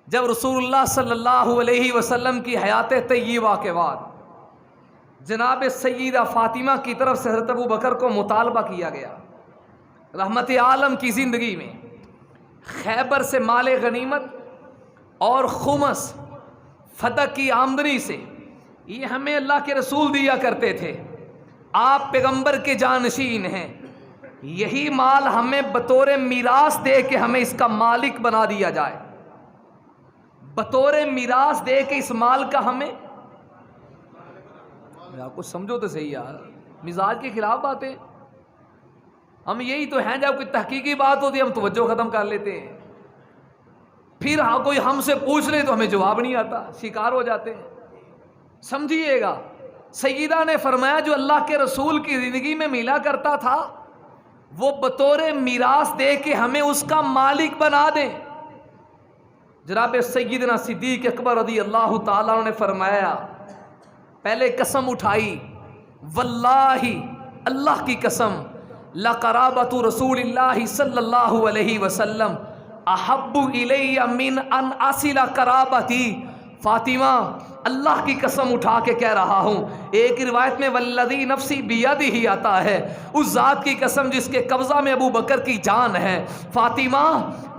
جب رسول اللہ صلی اللہ علیہ وسلم کی حیات طیبہ کے بعد جناب سیدہ فاطمہ کی طرف سے حضرت ابو بکر کو مطالبہ کیا گیا، رحمت عالم کی زندگی میں خیبر سے مال غنیمت اور خمس فتح کی آمدنی سے یہ ہمیں اللہ کے رسول دیا کرتے تھے، آپ پیغمبر کے جانشین ہیں، یہی مال ہمیں بطور میراث دے کے ہمیں اس کا مالک بنا دیا جائے، بطور میراث دے کے اس مال کا ہمیں، آپ کو سمجھو تو صحیح یار، مزاج کے خلاف باتیں، ہم یہی تو ہیں جب کوئی تحقیقی بات ہوتی ہے ہم توجہ ختم کر لیتے ہیں، پھر کوئی ہم سے پوچھ لے تو ہمیں جواب نہیں آتا، شکار ہو جاتے ہیں۔ سمجھیے گا، سیدہ نے فرمایا جو اللہ کے رسول کی زندگی میں ملا کرتا تھا وہ بطور میراث دے کے ہمیں اس کا مالک بنا دیں۔ جناب سیدنا صدیق اکبر رضی اللہ تعالیٰ عنہ نے فرمایا، پہلے قسم اٹھائی، واللہ اللہ کی قسم، لقرابۃ رسول اللہ صلی اللہ علیہ وسلم احب الی من ان اصل قرابتی، فاطمہ اللہ کی قسم اٹھا کے کہہ رہا ہوں، ایک روایت میں والذی نفسی بیدہ آتا ہے، اس ذات کی قسم جس کے قبضہ میں ابو بکر کی جان ہے، فاطمہ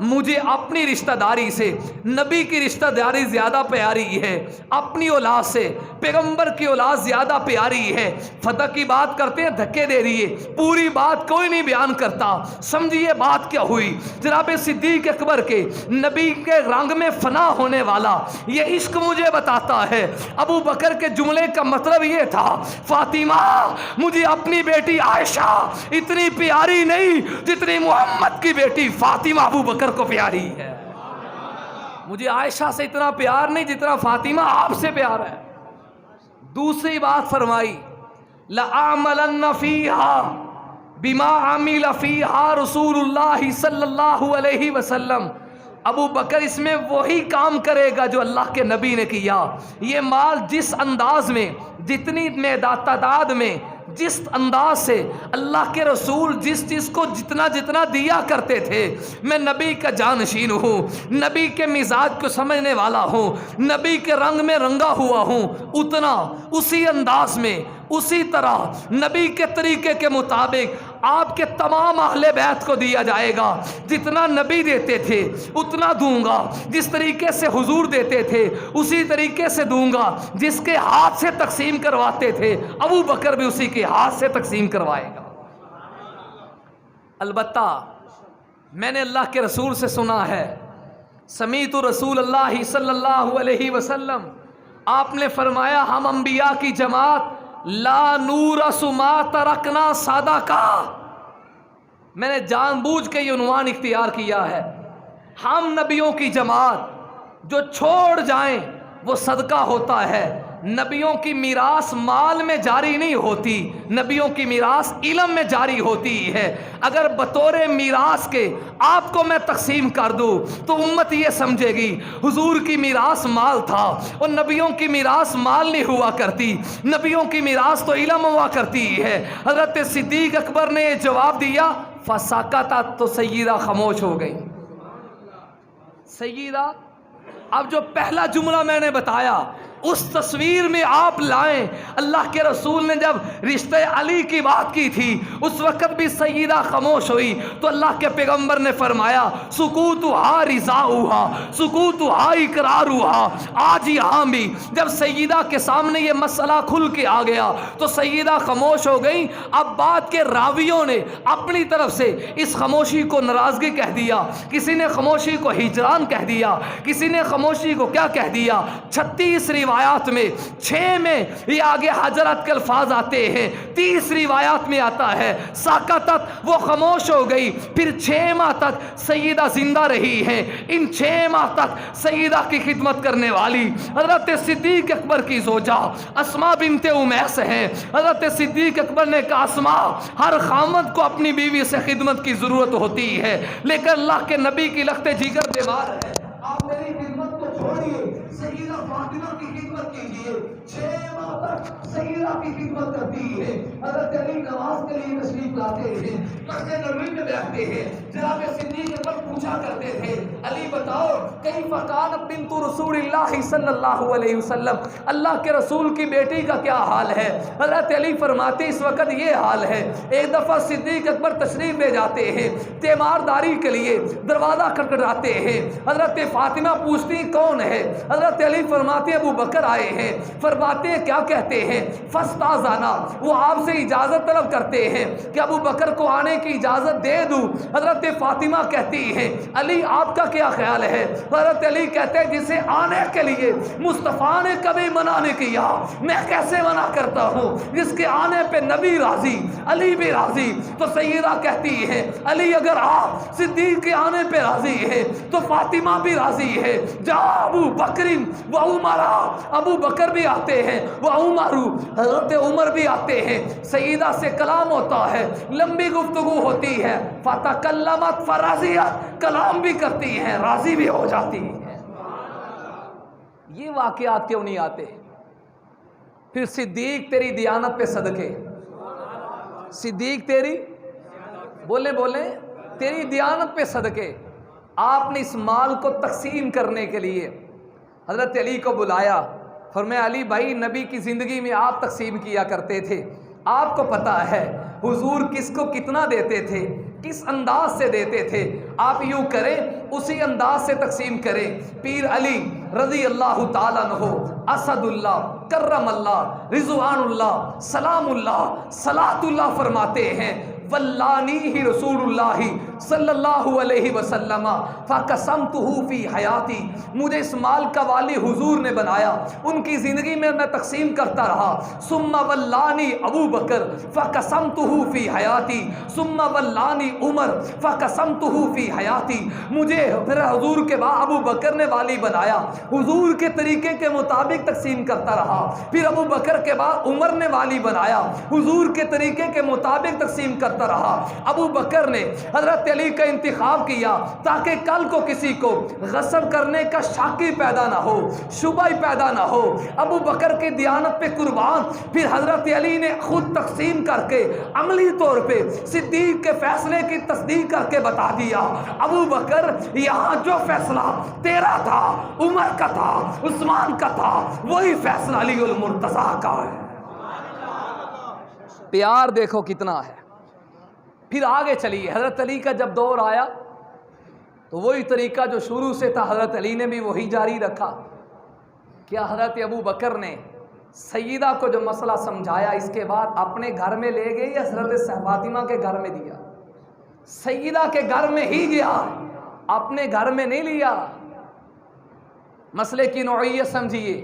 مجھے اپنی رشتہ داری سے نبی کی رشتہ داری زیادہ پیاری ہے، اپنی اولاد سے پیغمبر کی اولاد زیادہ پیاری ہے۔ فتح کی بات کرتے ہیں دھکے دے رہی ہے، پوری بات کوئی نہیں بیان کرتا، سمجھیے بات کیا ہوئی۔ جناب صدیق اکبر کے نبی کے رنگ میں فنا ہونے والا یہ عشق مجھے بتاتا ہے، ابو بکر کے جملے کا مطلب یہ تھا، فاطمہ مجھے اپنی بیٹی عائشہ اتنی پیاری نہیں جتنی محمد کی بیٹی فاطمہ ابو بکر کو پیاری ہے، مجھے عائشہ سے اتنا پیار نہیں جتنا فاطمہ آپ سے پیار ہے۔ دوسری بات فرمائی، لَأَعْمَلَنَّ فِيهَا بِمَا عَمِلَ فِيهَا رسول اللہ صلی اللہ علیہ وسلم، ابو بکر اس میں وہی کام کرے گا جو اللہ کے نبی نے کیا۔ یہ مال جس انداز میں، جتنی تعداد میں، جس انداز سے اللہ کے رسول جس چیز کو جتنا جتنا دیا کرتے تھے، میں نبی کا جانشین ہوں، نبی کے مزاج کو سمجھنے والا ہوں، نبی کے رنگ میں رنگا ہوا ہوں، اتنا اسی انداز میں اسی طرح نبی کے طریقے کے مطابق آپ کے تمام اہل بیت کو دیا جائے گا، جتنا نبی دیتے تھے اتنا دوں گا، جس طریقے سے حضور دیتے تھے اسی طریقے سے دوں گا، جس کے ہاتھ سے تقسیم کرواتے تھے ابو بکر بھی اسی کے ہاتھ سے تقسیم کروائے گا۔ البتہ میں نے اللہ کے رسول سے سنا ہے، سمیت رسول اللہ صلی اللہ علیہ وسلم، آپ نے فرمایا ہم انبیاء کی جماعت لا نورث ما ترکنا صدقہ، میں نے جان بوجھ کے یہ عنوان اختیار کیا ہے، ہم نبیوں کی جماعت جو چھوڑ جائیں وہ صدقہ ہوتا ہے، نبیوں کی میراث مال میں جاری نہیں ہوتی، نبیوں کی میراث علم میں جاری ہوتی ہے۔ اگر بطور میراث کے آپ کو میں تقسیم کر دوں تو امت یہ سمجھے گی حضور کی میراث مال تھا، اور نبیوں کی میراث مال نہیں ہوا کرتی، نبیوں کی میراث تو علم ہوا کرتی ہے۔ حضرت صدیق اکبر نے یہ جواب دیا، فسکتت، تو سیدہ خاموش ہو گئی۔ سیدہ، اب جو پہلا جملہ میں نے بتایا اس تصویر میں آپ لائیں، اللہ کے رسول نے جب رشتہ علی کی بات کی تھی اس وقت بھی سیدہ خاموش ہوئی، تو اللہ کے پیغمبر نے فرمایا سکوتھا رضاؤھا، سکوتھا اقرارھا۔ آج یہاں بھی جب سیدہ کے سامنے یہ مسئلہ کھل کے آ گیا تو سیدہ خاموش ہو گئی۔ اب بات کے راویوں نے اپنی طرف سے اس خاموشی کو ناراضگی کہہ دیا، کسی نے خاموشی کو ہجران کہہ دیا، کسی نے خاموشی کو کیا کہہ دیا۔ 36 روایات میں 6 میں یہ آگے حضرت کے الفاظ آتے ہیں، 30 روایات میں آتا ہے ساکتت، وہ خاموش ہو گئی۔ پھر 6 ماہ تک سیدہ زندہ رہی ہیں، ان 6 ماہ تک سیدہ کی خدمت کرنے والی حضرت صدیق اکبر کی زوجہ اسماء بنت امیس ہیں۔ حضرت صدیق اکبر نے کہا اسماء، ہر خامد کو اپنی بیوی سے خدمت کی ضرورت ہوتی ہے، لیکن اللہ کے نبی کی لخت جگر بیمار ہے، آپ میری خدمت کو چھوڑیے، سیدہ فاطمہ کی خدمت کیجیے۔ 6 ماہ تک سیدہ کی خدمت کرتی ہے۔ حضرت علی نماز کے لیے تشریف لاتے ہیں، مسجد نبوی میں بیٹھتے ہیں، جناب صدیق اکبر پوچھا کرتے تھے علی بتاؤ کیف کانت بنت رسول اللہ صلی اللہ علیہ وسلم، اللہ کے رسول کی بیٹی کا کیا حال ہے؟ حضرت علی فرماتے اس وقت یہ حال ہے، ایک دفعہ صدیق اکبر تشریف لے جاتے ہیں تیمارداری کے لیے، دروازہ کھٹکھٹاتے ہیں، حضرت فاطمہ پوچھتی کون ہے؟ حضرت علی فرماتے ابو بکر آئے ہیں، فرماتے ہیں کیا کہتے ہیں؟ فاستاذنا، وہ آپ سے اجازت طلب کرتے ہیں کہ ابو بکر کو آنے کی اجازت دے دوں۔ حضرت فاطمہ کہتی ہیں علی آپ کا کیا خیال ہے؟ حضرت علی کہتے ہیں جسے آنے کے لیے مصطفیٰ نے کبھی منع نہیں کیا، میں کیسے منع کرتا ہوں؟ جس کے آنے پہ نبی راضی، علی بھی راضی۔ تو سیدہ کہتی ہے علی اگر آپ صدیق کے آنے پہ راضی ہے تو فاطمہ بھی راضی ہے، جا ابو بکر و عمر، ابو بکر بھی آتے ہیں، وہ عمر، حضرت عمر بھی آتے ہیں، سیدہ سے کلام ہوتا ہے، لمبی گفتگو ہوتی ہے، فتکلمت فرضیت، کلام بھی کرتی ہیں، راضی بھی ہو جاتی ہیں۔ یہ واقعات کیوں نہیں آتے؟ پھر صدیق تیری دیانت پہ صدقے، صدیق تیری بولیں تیری دیانت پہ صدقے، آپ نے اس مال کو تقسیم کرنے کے لیے حضرت علی کو بلایا، فرمایا علی بھائی نبی کی زندگی میں آپ تقسیم کیا کرتے تھے، آپ کو پتہ ہے حضور کس کو کتنا دیتے تھے، کس انداز سے دیتے تھے، آپ یوں کریں اسی انداز سے تقسیم کریں۔ پیر علی رضی اللہ تعالیٰ عنہ، اسد اللہ، کرم اللہ، رضوان اللہ، سلام اللہ، صلاۃ اللہ فرماتے ہیں ولانی رسول اللہ صلی اللہ علیہ وسلم فقسمتہ فی حیاتی، مجھے اس مال کا والی حضور نے بنایا، ان کی زندگی میں میں تقسیم کرتا رہا، ثم ولانی ابو بکر فقسمتہ فی حیاتی، ثم ولانی عمر فقسمتہ فی حیاتی، مجھے پھر حضور کے بعد ابو بکر نے والی بنایا، حضور کے طریقے کے مطابق تقسیم کرتا رہا، پھر ابو بکر کے بعد عمر نے والی بنایا، حضور کے طریقے کے مطابق تقسیم کرتا رہا، ابو بکر نے حضرت علی کا انتخاب کیا تاکہ کل کو کسی کو غصب کرنے کا شاکی پیدا نہ ہو، شبہ پیدا نہ ہو، ابو بکر کی دیانت پہ قربان۔ پھر حضرت علی نے خود تقسیم کر کے عملی طور پہ صدیق کے فیصلے کی تصدیق کر کے بتا دیا، ابو بکر یہاں جو فیصلہ تیرا تھا، عمر کا تھا، عثمان کا تھا، وہی فیصلہ علی المرتضیٰ کا ہے۔ پیار دیکھو کتنا ہے۔ پھر آگے چلیے، حضرت علی کا جب دور آیا تو وہی طریقہ جو شروع سے تھا حضرت علی نے بھی وہی جاری رکھا۔ کیا حضرت ابو بکر نے سیدہ کو جو مسئلہ سمجھایا اس کے بعد اپنے گھر میں لے گئے یا حضرت فاطمہ کے گھر میں دیا؟ سیدہ کے گھر میں ہی گیا، اپنے گھر میں نہیں لیا۔ مسئلے کی نوعیت سمجھیے،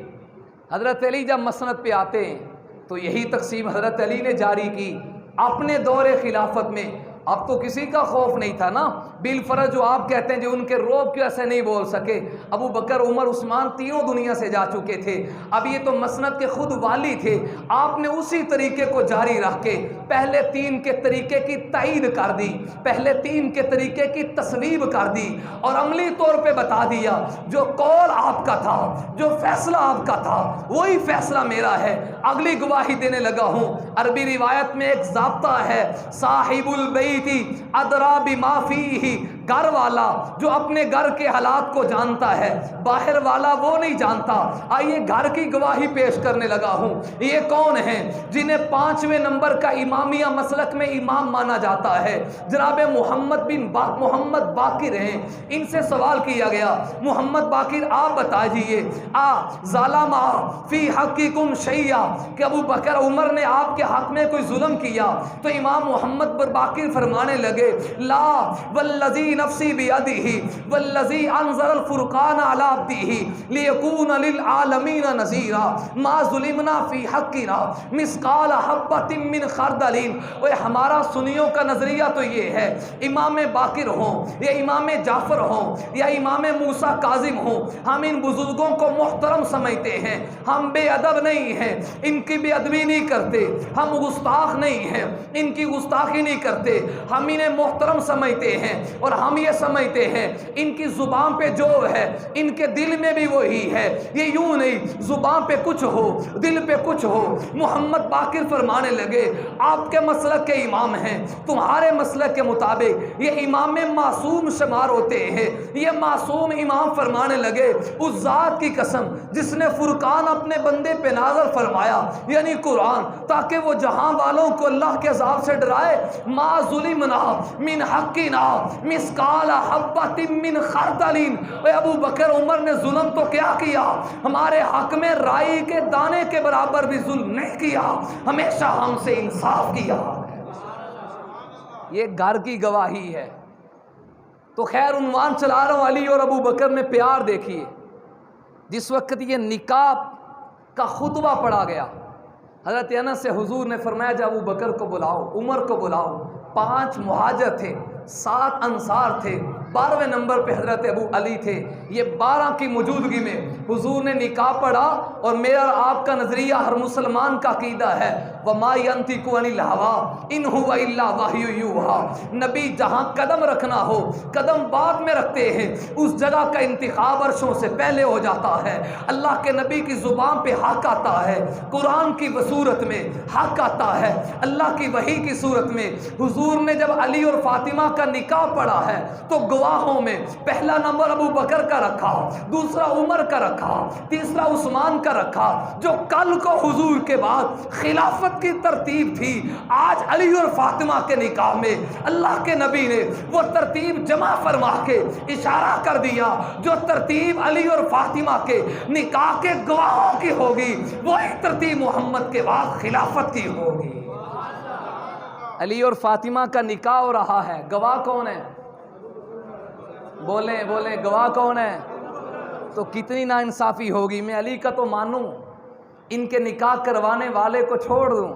حضرت علی جب مسند پہ آتے ہیں تو یہی تقسیم حضرت علی نے جاری کی اپنے دور خلافت میں۔ اب تو کسی کا خوف نہیں تھا نا، بالفرض جو آپ کہتے ہیں جو ان کے روب کی وجہ سے نہیں بول سکے، ابو بکر، عمر، عثمان تینوں دنیا سے جا چکے تھے، اب یہ تو مسند کے خود والی تھے، آپ نے اسی طریقے کو جاری رکھ کے پہلے تین کے طریقے کی تائید کر دی، پہلے تین کے طریقے کی تصویب کر دی اور عملی طور پہ بتا دیا جو قول آپ کا تھا، جو فیصلہ آپ کا تھا، وہی فیصلہ میرا ہے، اگلی گواہی دینے لگا ہوں۔ عربی روایت میں ایک ضابطہ ہے، صاحب البیت ادرا بما فیہ، گھر والا جو اپنے گھر کے حالات کو جانتا ہے، باہر والا وہ نہیں جانتا۔ آئیے گھر کی گواہی پیش کرنے لگا ہوں۔ یہ کون ہیں جنہیں 5ویں نمبر کا امامیہ مسلک میں امام مانا جاتا ہے؟ جناب محمد باقر ہیں۔ ان سے سوال کیا گیا، محمد باقر آپ بتائیے، ظالم فی حقکم شیئا، کہ ابو بکر عمر نے آپ کے حق میں کوئی ظلم کیا؟ تو امام محمد باقر فرمانے لگے، لا والذی نفسی بیدہ والذی انزل الفرقان علی عبدہ لیکون للعالمین نذیرا ما ظلمنا فی حقنا مثقال حبۃ من خردل۔ وہ ہمارا سنیوں کا نظریہ تو یہ ہے، امام باقر ہوں یا امام جعفر ہوں یا امام موسیٰ کاظم ہوں، ہم ان بزرگوں کو محترم سمجھتے ہیں، ہم بے ادب نہیں ہیں، ان کی بے ادبی نہیں کرتے، ہم گستاخ نہیں ہیں، ان کی گستاخی نہیں کرتے، ہم انہیں محترم سمجھتے ہیں اور ہم یہ سمجھتے ہیں ان کی زبان پہ جو ہے ان کے دل میں بھی وہی ہے. یہ یوں نہیں زبان پہ کچھ ہو دل پہ کچھ ہو. محمد باقر فرمانے لگے آپ کے مسلک کے امام ہیں, تمہارے مسلک کے مطابق یہ امام معصوم شمار ہوتے ہیں. یہ معصوم امام فرمانے لگے اس ذات کی قسم جس نے فرقان اپنے بندے پہ نازل فرمایا یعنی قرآن, تاکہ وہ جہاں والوں کو اللہ کے عذاب سے ڈرائے. ما ظلمنا من حقنا مسقال حبۃ من خردل. اے ابو بکر عمر نے ظلم تو کیا کیا, ہمارے حق میں رائی کے دانے کے برابر بھی ظلم نہیں کیا, ہمیشہ ہم سے انصاف کیا. یہ گھر کی گواہی ہے. تو خیر عنوان چلا رہا ہوں, علی اور ابو بکر میں پیار دیکھیے. جس وقت یہ نکاح کا خطبہ پڑھا گیا, حضرت انس سے حضور نے فرمایا جب ابو بکر کو بلاؤ, عمر کو بلاؤ. 5 مہاجر تھے, 7 انصار تھے, 12ویں نمبر پہ حضرت ابو علی تھے. یہ 12 کی موجودگی میں حضور نے نکاح پڑھا. اور میرا اور آپ کا نظریہ ہر مسلمان کا عقیدہ ہے وَمَا يَنْطِقُ عَنِ الْهَوَىٰ إِنْ هُوَ إِلَّا وَحْيٌ يُوحَىٰ. نبی جہاں قدم رکھنا ہو قدم بعد میں رکھتے ہیں, اس جگہ کا انتخاب عرشوں سے پہلے ہو جاتا ہے. اللہ کے نبی کی زبان پہ حق آتا ہے, قرآن کی صورت میں حق آتا ہے, اللہ کی وحی کی صورت میں. حضور نے جب علی اور فاطمہ کا نکاح پڑھا ہے تو گواہوں میں پہلا نمبر ابو بکر کا رکھا, دوسرا عمر کا رکھا, تیسرا عثمان کا رکھا. جو کل کو حضور کے بعد خلافت کی ترتیب تھی, آج علی اور فاطمہ کے نکاح میں اللہ کے نبی نے وہ ترتیب جمع فرما کے اشارہ کر دیا. جو ترتیب علی اور فاطمہ کے نکاح کے گواہوں کی ہوگی وہی ترتیب محمد کے بعد خلافت کی ہوگی. علی اور فاطمہ کا نکاح ہو رہا ہے, گواہ کون ہے؟ بولیں بولیں, گواہ کون ہے؟ تو کتنی ناانصافی ہوگی. میں علی کا تو مانوں, ان کے نکاح کروانے والے کو چھوڑ دوں,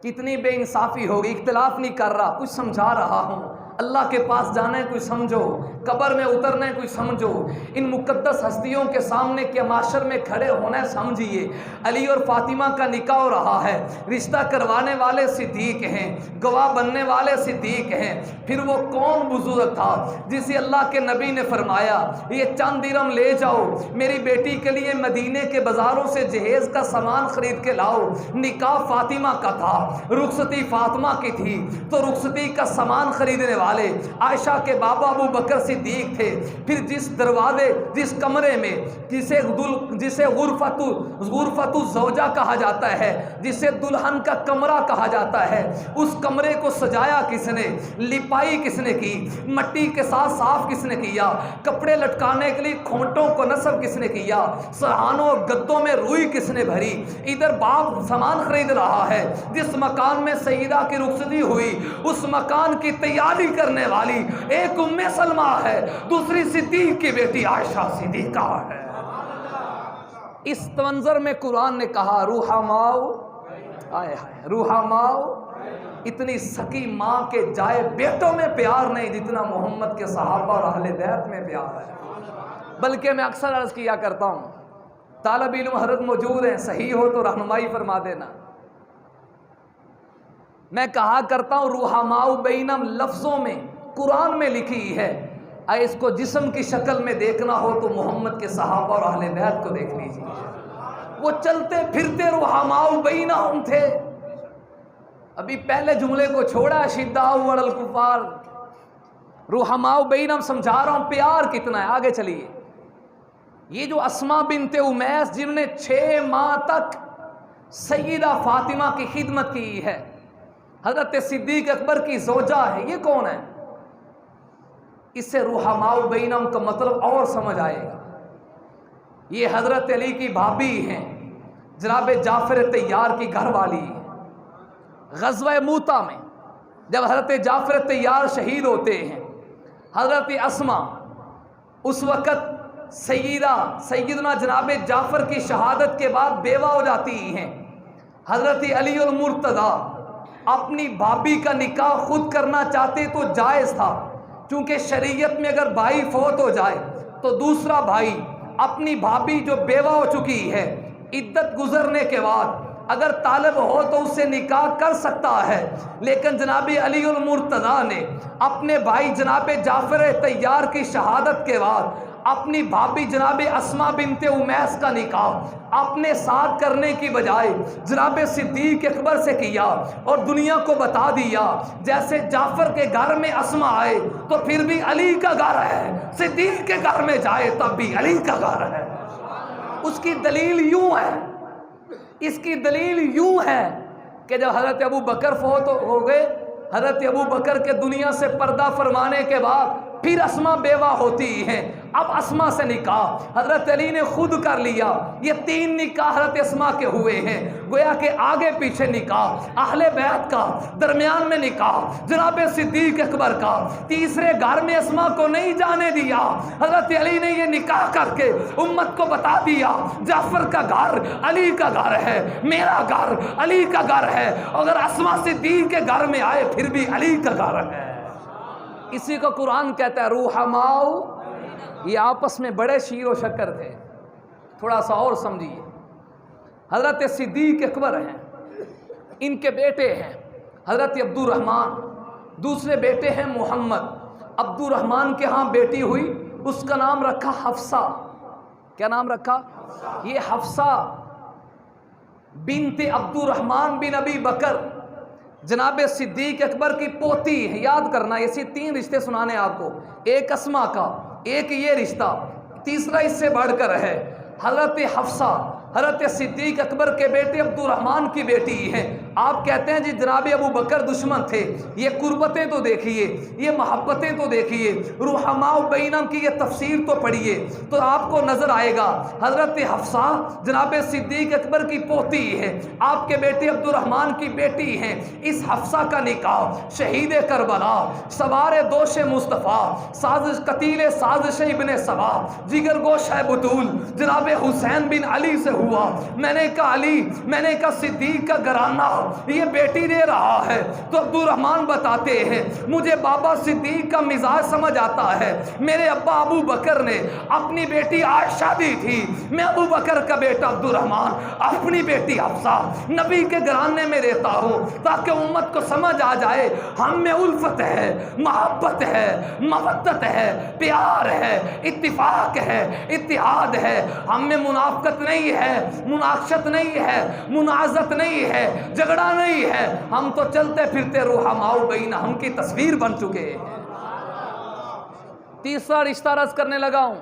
کتنی بے انصافی ہوگی. اختلاف نہیں کر رہا, کچھ سمجھا رہا ہوں. اللہ کے پاس جانا ہے کوئی سمجھو, قبر میں اترنا ہے کوئی سمجھو, ان مقدس ہستیوں کے سامنے کے معاشر میں کھڑے ہونا ہے سمجھیے. علی اور فاطمہ کا نکاح ہو رہا ہے, رشتہ کروانے والے صدیق ہیں, گواہ بننے والے صدیق ہیں. پھر وہ کون بزرگ تھا جسے اللہ کے نبی نے فرمایا یہ چند درہم لے جاؤ, میری بیٹی کے لیے مدینے کے بازاروں سے جہیز کا سامان خرید کے لاؤ. نکاح فاطمہ کا تھا, رخصتی فاطمہ کی تھی, تو رخصتی کا سامان خریدنے والے عائشہ کے بابا ابو بکر صدیق تھے. پھر جس دروازے جس کمرے میں جسے غرفت الزوجہ کہا جاتا ہے, جسے دلہن کا کمرہ کہا جاتا ہے, اس کمرے کو سجایا کس نے, لپائی کس نے کی, مٹی کے ساتھ صاف کس نے کیا, کپڑے لٹکانے کے لیے کھونٹوں کو نصب کس نے کیا, سرہانوں اور گدوں میں روئی کس نے بھری. ادھر باپ سامان خرید رہا ہے, جس مکان میں سیدہ کی رخصتی ہوئی اس مکان کی تیاری کرنے والی ایک ام سلمہ ہے, دوسری صدیق کی بیٹی عائشہ صدیقہ ہے. اس منظر میں قرآن نے کہا رحماؤ, آئے ہائے رحماؤ. اتنی سکی ماں کے جائے بیٹوں میں پیار نہیں جتنا محمد کے صحابہ اور اہل بیت میں پیار ہے. بلکہ میں اکثر عرض کیا کرتا ہوں, طالب علم حضرت موجود ہیں, صحیح ہو تو رہنمائی فرما دینا. میں کہا کرتا ہوں رحماؤ بینم لفظوں میں قرآن میں لکھی ہے, اے اس کو جسم کی شکل میں دیکھنا ہو تو محمد کے صحابہ اور اہل بیت کو دیکھ لیجیے. وہ چلتے پھرتے رحماؤ بینہم تھے. ابھی پہلے جملے کو چھوڑا, شداء علی الکفار, رحماؤ بینہم سمجھا رہا ہوں پیار کتنا ہے. آگے چلیے. یہ جو اسماء بنت امیس جن نے 6 ماہ تک سیدہ فاطمہ کی خدمت کی ہے, حضرت صدیق اکبر کی زوجہ ہے, یہ کون ہے؟ اس سے رحماؤ بینہم کا مطلب اور سمجھ آئے گا. یہ حضرت علی کی بھابی ہیں, جناب جعفر طیار کی گھر والی ہے. غزوہ موتا میں جب حضرت جعفر طیار شہید ہوتے ہیں, حضرت اسماء اس وقت سیدنا جناب جعفر کی شہادت کے بعد بیوہ ہو جاتی ہیں. حضرت علی المرتضیٰ اپنی بھابی کا نکاح خود کرنا چاہتے تو جائز تھا, چونکہ شریعت میں اگر بھائی فوت ہو جائے تو دوسرا بھائی اپنی بھابی جو بیوہ ہو چکی ہے عدت گزرنے کے بعد اگر طالب ہو تو اس سے نکاح کر سکتا ہے، لیکن جناب علی المرتضیٰ نے اپنے بھائی جناب جعفر طیار کی شہادت کے بعد اپنی بھابھی جناب اسماء بنت امیس کا نکاح اپنے ساتھ کرنے کی بجائے جناب صدیق اکبر سے کیا، اور دنیا کو بتا دیا جیسے جعفر کے گھر میں اسماء آئے تو پھر بھی علی کا گھر ہے، صدیق کے گھر میں جائے تب بھی علی کا گھر ہے۔ اس کی دلیل یوں ہے، اس کی دلیل یوں ہے کہ جب حضرت ابو بکر فوت ہو گئے، حضرت ابو بکر کے دنیا سے پردہ فرمانے کے بعد پھر اسماء بیوہ ہوتی ہیں، اب اسماء سے نکاح حضرت علی نے خود کر لیا۔ یہ 3 نکاح حضرت اسماء کے ہوئے ہیں، گویا کہ آگے پیچھے نکاح اہل بیت کا، درمیان میں نکاح جناب صدیق اکبر کا، تیسرے گھر میں اسماء کو نہیں جانے دیا۔ حضرت علی نے یہ نکاح کر کے امت کو بتا دیا جعفر کا گھر علی کا گھر ہے، میرا گھر علی کا گھر ہے، اگر اسماء صدیق کے گھر میں آئے پھر بھی علی کا گھر ہے۔ اسی کو قرآن کہتا ہے روحماؤ، یہ آپس میں بڑے شیر و شکر تھے۔ تھوڑا سا اور سمجھیے، حضرت صدیق اکبر ہیں، ان کے بیٹے ہیں حضرت عبد الرحمن، دوسرے بیٹے ہیں محمد۔ عبد الرحمن کے ہاں بیٹی ہوئی، اس کا نام رکھا حفصہ۔ کیا نام رکھا؟ یہ حفصہ بنت عبد الرحمن بن ابی بکر جناب صدیق اکبر کی پوتی ہے۔ یاد کرنا، ایسی 3 رشتے سنانے آپ کو، ایک اسماء کا، ایک یہ رشتہ، تیسرا اس سے بڑھ کر ہے۔ حضرت حفصہ حضرت صدیق اکبر کے بیٹے عبد الرحمن کی بیٹی ہیں۔ آپ کہتے ہیں جی جناب ابو بکر دشمن تھے، یہ قربتیں تو دیکھیے، یہ محبتیں تو دیکھیے، رحماء بینہم کی یہ تفسیر تو پڑھیے تو آپ کو نظر آئے گا حضرت حفصہ جناب صدیق اکبر کی پوتی ہے، آپ کے بیٹے عبد الرحمن کی بیٹی ہیں۔ اس حفصہ کا نکاح شہید کربلا، سوار دوش مصطفیٰ، سازش قتیل سازش ابن سبا، جگر گوشہ بطول جناب حسین بن علی سے ہوا۔ میں نے کہا علی، میں نے کہا صدیق کا گھرانہ یہ بیٹی دے رہا ہے، تو عبد الرحمن بتاتے ہیں مجھے بابا صدیق کا مزاج سمجھ آتا ہے۔ میرے ابا ابو بکر نے اپنی بیٹی عائشہ دی تھی، میں ابو بکر کا بیٹا عبد الرحمن اپنی بیٹی حفصہ نبی کے گھرانے میں دیتا ہوں تاکہ امت کو سمجھ آ جائے ہم میں الفت ہے، محبت ہے، مودت ہے، پیار ہے، اتفاق ہے، اتحاد ہے، ہم میں منافقت نہیں ہے، مناقشت نہیں ہے، منازت نہیں ہے، جھگڑا نہیں ہے، ہم تو چلتے پھرتے رحماء بینہم کی تصویر بن چکے ہیں۔ تیسرا رشتہ عرض کرنے لگا ہوں،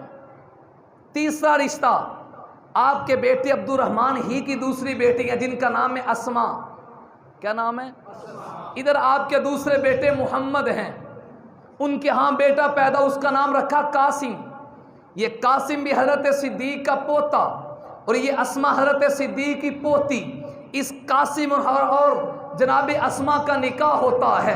تیسرا رشتہ آپ کے بیٹے عبد الرحمن ہی کی دوسری بیٹی ہے جن کا نام ہے اسماء۔ کیا نام ہے؟ ادھر آپ کے دوسرے بیٹے محمد ہیں، ان کے ہاں بیٹا پیدا، اس کا نام رکھا قاسم۔ یہ قاسم بھی حضرت صدیق کا پوتا اور یہ اسماء حضرت صدیق کی پوتی۔ اس قاسم اور جناب اسماء کا نکاح ہوتا ہے،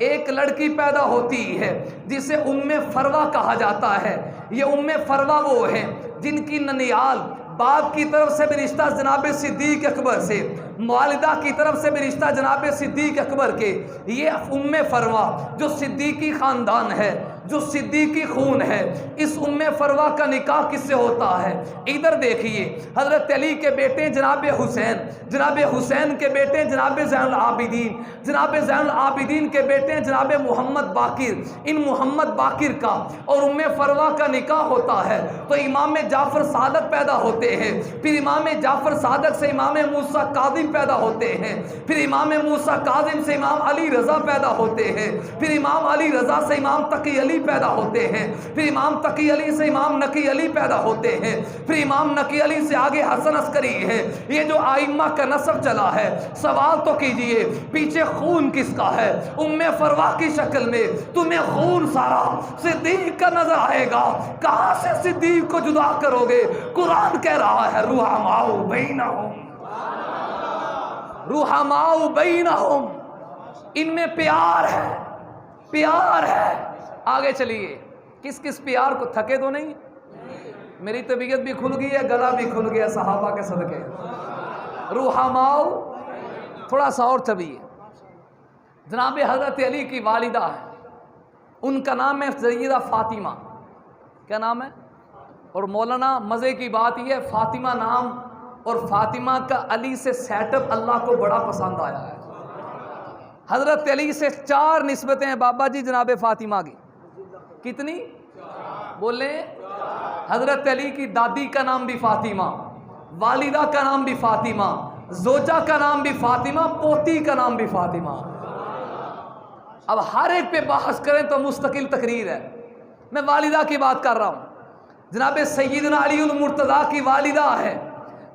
ایک لڑکی پیدا ہوتی ہے جسے ام فروہ کہا جاتا ہے۔ یہ ام فروہ وہ ہیں جن کی ننیال باپ کی طرف سے بھی رشتہ جناب صدیق اکبر سے، والدہ کی طرف سے بھی رشتہ جناب صدیق اکبر کے۔ یہ ام فروہ جو صدیقی خاندان ہے، جو صدیقی خون ہے، اس ام فروہ کا نکاح کس سے ہوتا ہے؟ ادھر دیکھیے، حضرت علی کے بیٹے جناب حسین، جناب حسین کے بیٹے جناب زین العابدین، جناب زین العابدین کے بیٹے جناب محمد باقر، ان محمد باقر کا اور ام فروہ کا نکاح ہوتا ہے تو امام جعفر صادق پیدا ہوتے ہیں، پھر امام جعفر صادق سے امام موسیٰ کاظم پیدا ہوتے ہیں، پھر امام موسیٰ کاظم سے امام علی رضا پیدا ہوتے ہیں، پھر امام علی رضا سے امام تقی علی پیدا ہوتے ہیں، پھر امام تقی علی سے امام نقی علی پیدا ہوتے ہیں، پھر امام نقی علی سے آگے حسن عسکری ہے۔ یہ جو آئمہ کا نسب چلا ہے، سوال تو کیجئے پیچھے خون کس کا ہے؟ ام فروہ کی شکل میں تمہیں خون سارا صدیق کا نظر آئے گا، کہاں سے صدیق کو جدا کرو گے؟ قرآن کہہ رہا ہے رحماء بینہم، رحماء بینہم، ان میں پیار ہے، پیار ہے۔ آگے چلیے، کس کس پیار کو تھکے تو نہیں؟ میری طبیعت بھی کھل گئی ہے، گلا بھی کھل گیا صحابہ کے صدقے۔ رحماء، تھوڑا سا اور چلیے، جناب حضرت علی کی والدہ ہے، ان کا نام ہے سیدہ فاطمہ۔ کیا نام ہے؟ اور مولانا مزے کی بات یہ فاطمہ نام اور فاطمہ کا علی سے سیٹ اپ اللہ کو بڑا پسند آیا ہے۔ حضرت علی سے 4 نسبتیں ہیں بابا جی جناب فاطمہ کی۔ کتنی؟ بولیں۔ حضرت علی کی دادی کا نام بھی فاطمہ، والدہ کا نام بھی فاطمہ، زوجہ کا نام بھی فاطمہ، پوتی کا نام بھی فاطمہ۔ اب ہر ایک پہ بحث کریں تو مستقل تقریر ہے۔ میں والدہ کی بات کر رہا ہوں، جناب سیدنا علی المرتضیٰ کی والدہ ہے،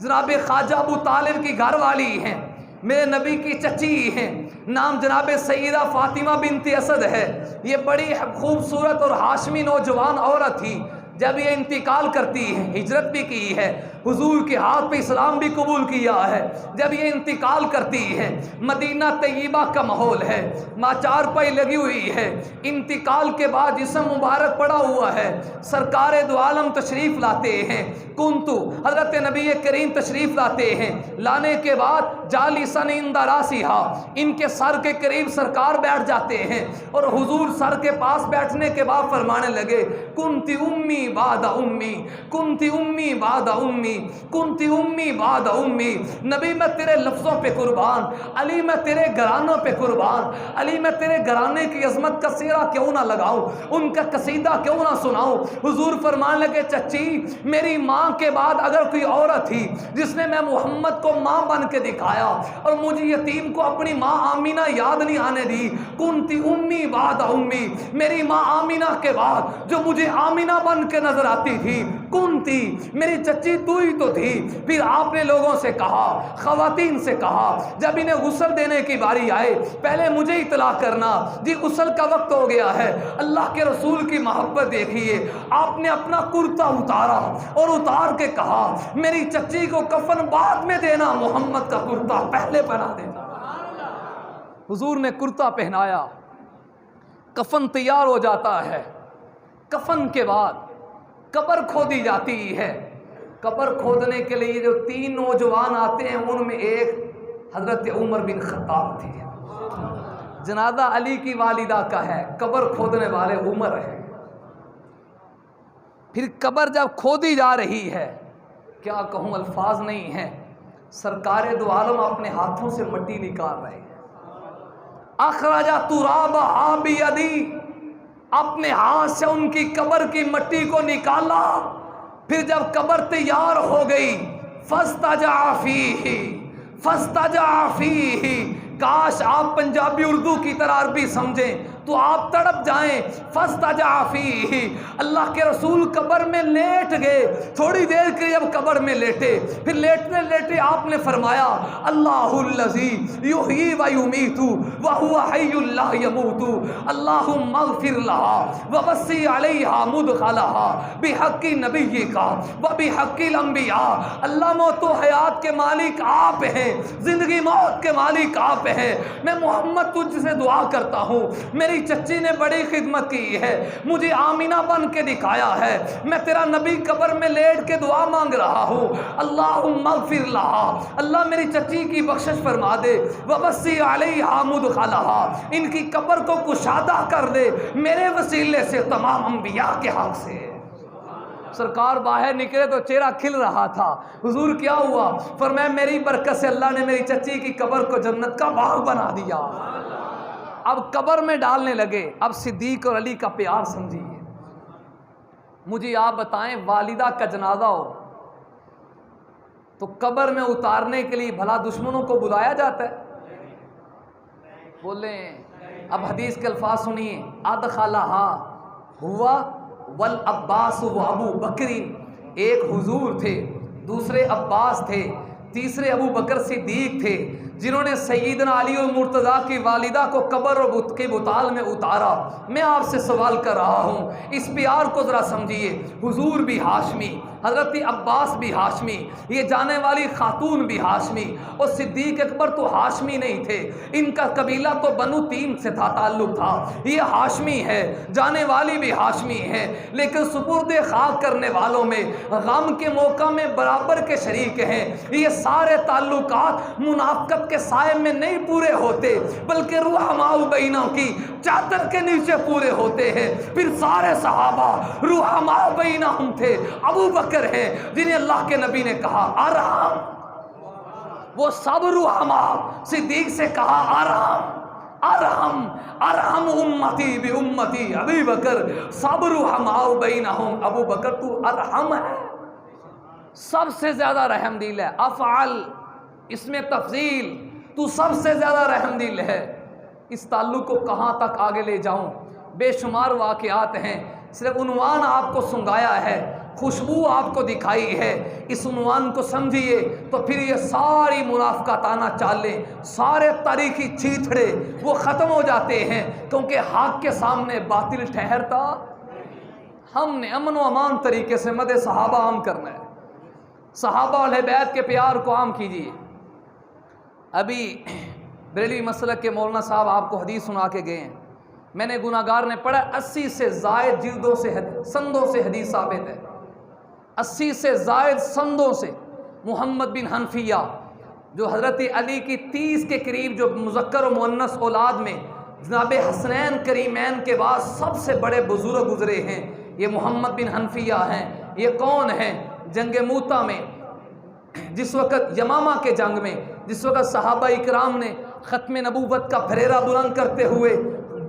جناب خواجہ ابو طالب کی گھر والی ہیں، میرے نبی کی چچی ہیں، نام جناب سیدہ فاطمہ بنت اسد ہے۔ یہ بڑی خوبصورت اور ہاشمی نوجوان عورت تھی۔ جب یہ انتقال کرتی ہے، ہجرت بھی کی ہے، حضور کے ہاتھ پہ اسلام بھی قبول کیا ہے، جب یہ انتقال کرتی ہے، مدینہ طیبہ کا ماحول ہے، ماں چارپائی لگی ہوئی ہے، انتقال کے بعد جسم مبارک پڑا ہوا ہے، سرکار دو عالم تشریف لاتے ہیں، کنتو حضرت نبی کریم تشریف لاتے ہیں، لانے کے بعد جالسن عند راسیہا، ان کے سر کے قریب سرکار بیٹھ جاتے ہیں، اور حضور سر کے پاس بیٹھنے کے بعد فرمانے لگے کنتی امی بعد امی، کنتی امی بعد امی، کنتی امی بعد امی۔ نبی میں تیرے لفظوں پہ قربان، علی میں تیرے گھرانوں پہ قربان، علی میں تیرے گھرانے کی عظمت کا سیرا کیوں نہ لگاؤں، ان کا قصیدہ کیوں نہ سناؤں۔ حضور فرمانے لگے چچی میری ماں کے بعد اگر کوئی عورت تھی جس نے میں محمد کو ماں بن کے دکھایا اور مجھے یتیم کو اپنی ماں آمینہ یاد نہیں آنے دی، کنتی امی بعد امی، میری ماں آمینہ کے بعد جو مجھے آمینہ بن کے نظر آتی تھی کنتی، میری چچی تو ہی تو تھی۔ پھر آپ نے لوگوں سے کہا، خواتین سے کہا جب انہیں غسل دینے کی باری آئے پہلے مجھے اطلاع کرنا، جی غسل کا وقت ہو گیا ہے۔ اللہ کے رسول کی محبت دیکھیے، آپ نے اپنا کرتا اتارا اور اتار کے کہا میری چچی کو کفن بعد میں دینا، محمد کا کرتا پہلے پہنا دینا۔ حضور نے کرتا پہنایا، کفن تیار ہو جاتا ہے، کفن کے بعد قبر کھودی جاتی ہے۔ قبر کھودنے کے لیے جو 3 نوجوان آتے ہیں ان میں ایک حضرت عمر بن خطاب تھے، جنازہ علی کی والدہ کا ہے، قبر کھودنے والے عمر ہیں۔ پھر قبر جب کھودی جا رہی ہے، کیا کہوں الفاظ نہیں ہیں، سرکار دو عالم اپنے ہاتھوں سے مٹی نکال رہے ہیں۔ اخرجا ترابہا بیدی، اپنے ہاتھ سے ان کی قبر کی مٹی کو نکالا۔ پھر جب قبر تیار ہو گئی فاستجع فیہ، فاستجع فیہ، کاش آپ پنجابی اردو کی طرح عربی سمجھیں تو آپ تڑپ جائیں۔ فاستجع فیہ، اللہ کے رسول قبر میں لیٹ گئے، تھوڑی دیر کے جب قبر میں لیٹے پھر لیٹنے لیٹے آپ نے فرمایا اللہ الذی یحیی و یمیت وہو حی لا یموت، اللہم اغفر لہا ووسع علیہا مدخلہا بحق نبیک وبحق الانبیاء۔ اللہ موت و حیات کے مالک آپ ہیں، زندگی موت کے مالک آپ ہیں، میں محمد تجھ سے دعا کرتا ہوں، میری چچی نے بڑی خدمت کی ہے، مجھے آمینہ بن کے دکھایا ہے، میں تیرا نبی قبر میں لیٹ کے دعا مانگ رہا ہوں، اللہم اغفر لہا، اللہ میری چچی کی بخشش فرما دے، ووسع علیہا مدخلہا، ان کی قبر کو کشادہ کر دے میرے وسیلے سے، تمام انبیاء کے حق سے۔ سرکار باہر نکلے تو چہرہ کھل رہا تھا۔ حضور کیا ہوا؟ فرمایا میری برکت سے اللہ نے میری چچی کی قبر کو جنت کا باغ بنا دیا۔ اب قبر میں ڈالنے لگے۔ اب صدیق اور علی کا پیار سمجھیے۔ مجھے آپ بتائیں والدہ کا جنازہ ہو تو قبر میں اتارنے کے لیے بھلا دشمنوں کو بلایا جاتا ہے؟ بولیں۔ اب حدیث کے الفاظ سنیے، ادخلہا ہوا والعباس و ابو بکری، ایک حضور تھے، دوسرے عباس تھے، تیسرے ابو بکر صدیق تھے، جنہوں نے سیدنا علی المرتضیٰ کی والدہ کو قبر اور بت کے بتال میں اتارا۔ میں آپ سے سوال کر رہا ہوں، اس پیار کو ذرا سمجھیے۔ حضور بھی ہاشمی، حضرت عباس بھی ہاشمی، یہ جانے والی خاتون بھی ہاشمی، اور صدیق اکبر تو ہاشمی نہیں تھے، ان کا قبیلہ تو بنو تیم سے تھا، تعلق تھا۔ یہ ہاشمی ہے، جانے والی بھی ہاشمی ہے، لیکن سپرد خاک کرنے والوں میں غم کے موقع میں برابر کے شریک ہیں۔ یہ سارے تعلقات منافقت کے سائے میں نہیں پورے ہوتے، بلکہ رحماء بینوں کی چادر کے نیچے پورے ہوتے ہیں۔ پھر سارے صحابہ رحماء بینہم تھے۔ ابو بکر ہیں جنہیں اللہ کے نبی نے کہا ارحم وہ صبر ہما صدیق سے کہا ارحم ارحم ارحم امتی بی امتی ابی بکر صبر ہما بینہم، ابو بکر تو ارحم ہے، سب سے زیادہ رحم دل ہے، افعل اس میں تفضیل، تو سب سے زیادہ رحم دل ہے۔ اس تعلق کو کہاں تک آگے لے جاؤں، بے شمار واقعات ہیں، صرف عنوان آپ کو سنگایا ہے، خوشبو آپ کو دکھائی ہے، اس عنوان کو سمجھیے تو پھر یہ ساری منافقتانہ چالیں، سارے تاریخی چیتڑے وہ ختم ہو جاتے ہیں، کیونکہ حق کے سامنے باطل ٹھہرتا۔ ہم نے امن و امان طریقے سے مدح صحابہ عام کرنا ہے، صحابہ اہل بیت کے پیار کو عام کیجیے۔ ابھی بریلوی مسلک کے مولانا صاحب آپ کو حدیث سنا کے گئے ہیں، میں نے گناہگار نے پڑھا 80 سے زائد جلدوں سے سندوں سے حدیث ثابت ہے، 80 سے زائد سندوں سے۔ محمد بن حنفیہ جو حضرت علی کی 30 کے قریب جو مذکر و مؤنث اولاد میں جناب حسنین کریمین کے بعد سب سے بڑے بزرگ گزرے ہیں، یہ محمد بن حنفیہ ہیں۔ یہ کون ہیں؟ جنگ موتا میں، جس وقت یمامہ کے جنگ میں، جس وقت صحابہ اکرام نے ختم نبوت کا پھریرا بلند کرتے ہوئے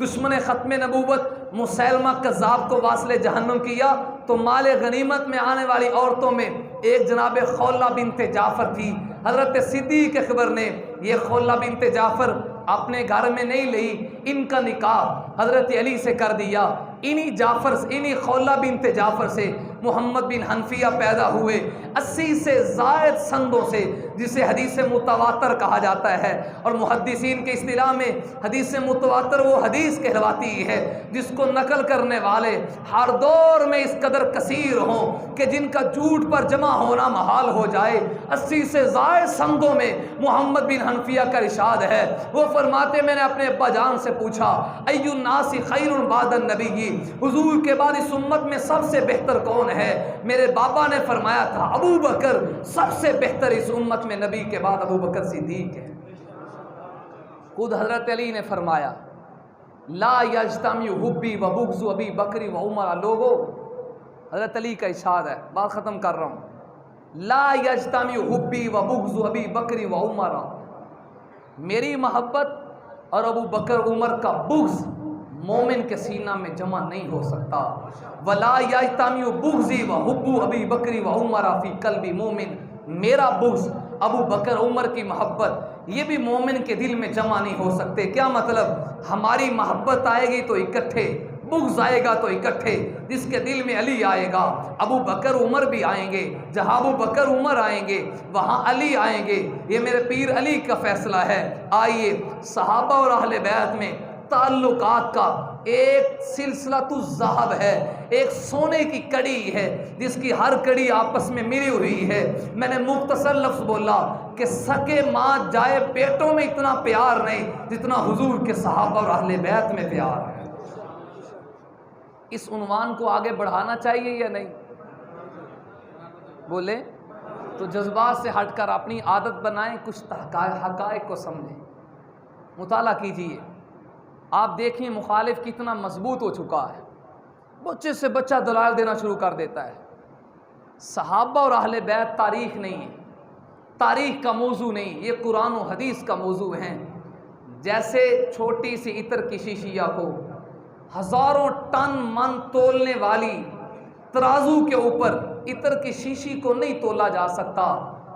دشمن ختم نبوت مسیلمہ کذاب کو واصل جہنم کیا، تو مال غنیمت میں آنے والی عورتوں میں ایک جناب خولہ بنت جعفر تھی۔ حضرت صدیق اکبر نے یہ خولہ بنت جعفر اپنے گھر میں نہیں لی، ان کا نکاح حضرت علی سے کر دیا۔ انہی خولہ بنت جعفر سے محمد بن حنفیہ پیدا ہوئے، 80 سے زائد سندوں سے، جسے حدیث متواتر کہا جاتا ہے، اور محدثین کے اصطلاح میں حدیث متواتر وہ حدیث کہلواتی ہے جس کو نقل کرنے والے ہر دور میں اس قدر کثیر ہوں کہ جن کا جھوٹ پر جمع ہونا محال ہو جائے۔ 80 سے زائد سندوں میں محمد بن حنفیہ کا ارشاد ہے، وہ فرماتے میں نے اپنے ابا جان سے پوچھا ای الناس خیر بعد النبی، حضور کے بعد اس امت میں سب سے بہتر کون ہے؟ میرے بابا نے فرمایا تھا ابو بکر، سب سے بہتر اس امت میں نبی کے بعد ابو بکر صدیق ہے۔ خود حضرت علی نے فرمایا لا یجتمع حبی و بغض ابی بکر و عمر، لوگو حضرت علی کا ارشاد ہے، بات ختم کر رہا ہوں، لا یجتمع حبی و بغض ابی بکر و عمر، میری محبت اور ابو بکر عمر کا بغض مومن کے سینہ میں جمع نہیں ہو سکتا۔ ولا یجتمع بغضی و حب ابی بکر و عمر فی قلب مومن، میرا بغض ابو بکر عمر کی محبت یہ بھی مومن کے دل میں جمع نہیں ہو سکتے۔ کیا مطلب؟ ہماری محبت آئے گی تو اکٹھے، بغض آئے گا تو اکٹھے، جس کے دل میں علی آئے گا ابو بکر عمر بھی آئیں گے، جہاں ابو بکر عمر آئیں گے وہاں علی آئیں گے، یہ میرے پیر علی کا فیصلہ ہے۔ آئیے صحابہ اور اہل بیت میں تعلقات کا ایک سلسلہ تو ذہب ہے، ایک سونے کی کڑی ہے جس کی ہر کڑی آپس میں ملی ہوئی ہے۔ میں نے مختصر لفظ بولا کہ سکے ماں جائے بیٹوں میں اتنا پیار نہیں جتنا حضور کے صحابہ اور اہل بیت میں پیار ہے۔ اس عنوان کو آگے بڑھانا چاہیے یا نہیں؟ بولے تو جذبات سے ہٹ کر اپنی عادت بنائیں، کچھ حقائق کو سمجھیں، مطالعہ کیجیے۔ آپ دیکھیں مخالف کتنا مضبوط ہو چکا ہے، بچے سے بچہ دلائل دینا شروع کر دیتا ہے۔ صحابہ اور اہل بیت تاریخ نہیں ہے، تاریخ کا موضوع نہیں، یہ قرآن و حدیث کا موضوع ہے۔ جیسے چھوٹی سی عطر کی شیشیہ کو ہزاروں ٹن من تولنے والی ترازو کے اوپر عطر کی شیشی کو نہیں تولا جا سکتا،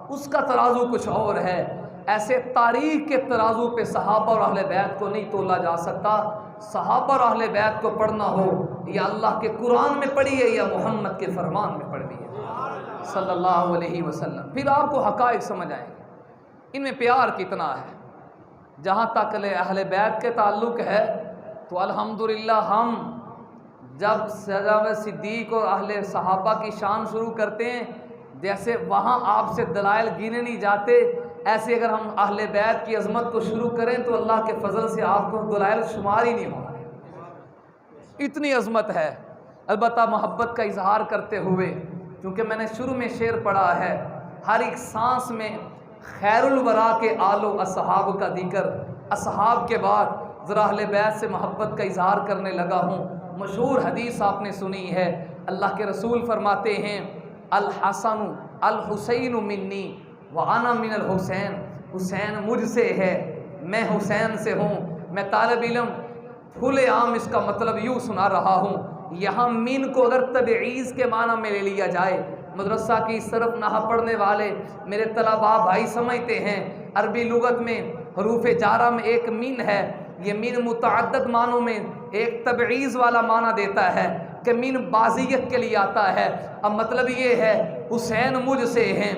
اس کا ترازو کچھ اور ہے، ایسے تاریخ کے ترازو پہ صحابہ اور اہل بیت کو نہیں تولا جا سکتا۔ صحابہ اور اہل بیت کو پڑھنا ہو یا اللہ کے قرآن میں پڑھیے یا محمد کے فرمان میں پڑھیے صلی اللہ علیہ وسلم، پھر آپ کو حقائق سمجھ آئیں گے، ان میں پیار کتنا ہے۔ جہاں تک اہل بیت کے تعلق ہے تو الحمدللہ ہم جب جناب صدیق اور اہل صحابہ کی شان شروع کرتے ہیں، جیسے وہاں آپ سے دلائل گنے نہیں جاتے، ایسے اگر ہم اہل بیت کی عظمت کو شروع کریں تو اللہ کے فضل سے آپ کو دلائل شمار ہی نہیں ہوں، اتنی عظمت ہے۔ البتہ محبت کا اظہار کرتے ہوئے، کیونکہ میں نے شروع میں شعر پڑھا ہے، ہر ایک سانس میں خیر الورا کے آل و اصحاب کا ذکر، اصحاب کے بعد ذرا اہل بیت سے محبت کا اظہار کرنے لگا ہوں۔ مشہور حدیث آپ نے سنی ہے، اللہ کے رسول فرماتے ہیں الحسن الحسین منی وانا من الحسین، حسین مجھ سے ہے، میں حسین سے ہوں۔ میں طالب علم کھلے عام اس کا مطلب یوں سنا رہا ہوں۔ یہاں من کو اگر تبعیض کے معنی میں لے لیا جائے، مدرسہ کی صرف نحو پڑھنے والے میرے طلباء بھائی سمجھتے ہیں عربی لغت میں حروف جارہ میں ایک من ہے، یہ من متعدد معنوں میں ایک تبعیض والا معنی دیتا ہے کہ من بازیت کے لیے آتا ہے۔ اب مطلب یہ ہے حسین مجھ سے ہیں،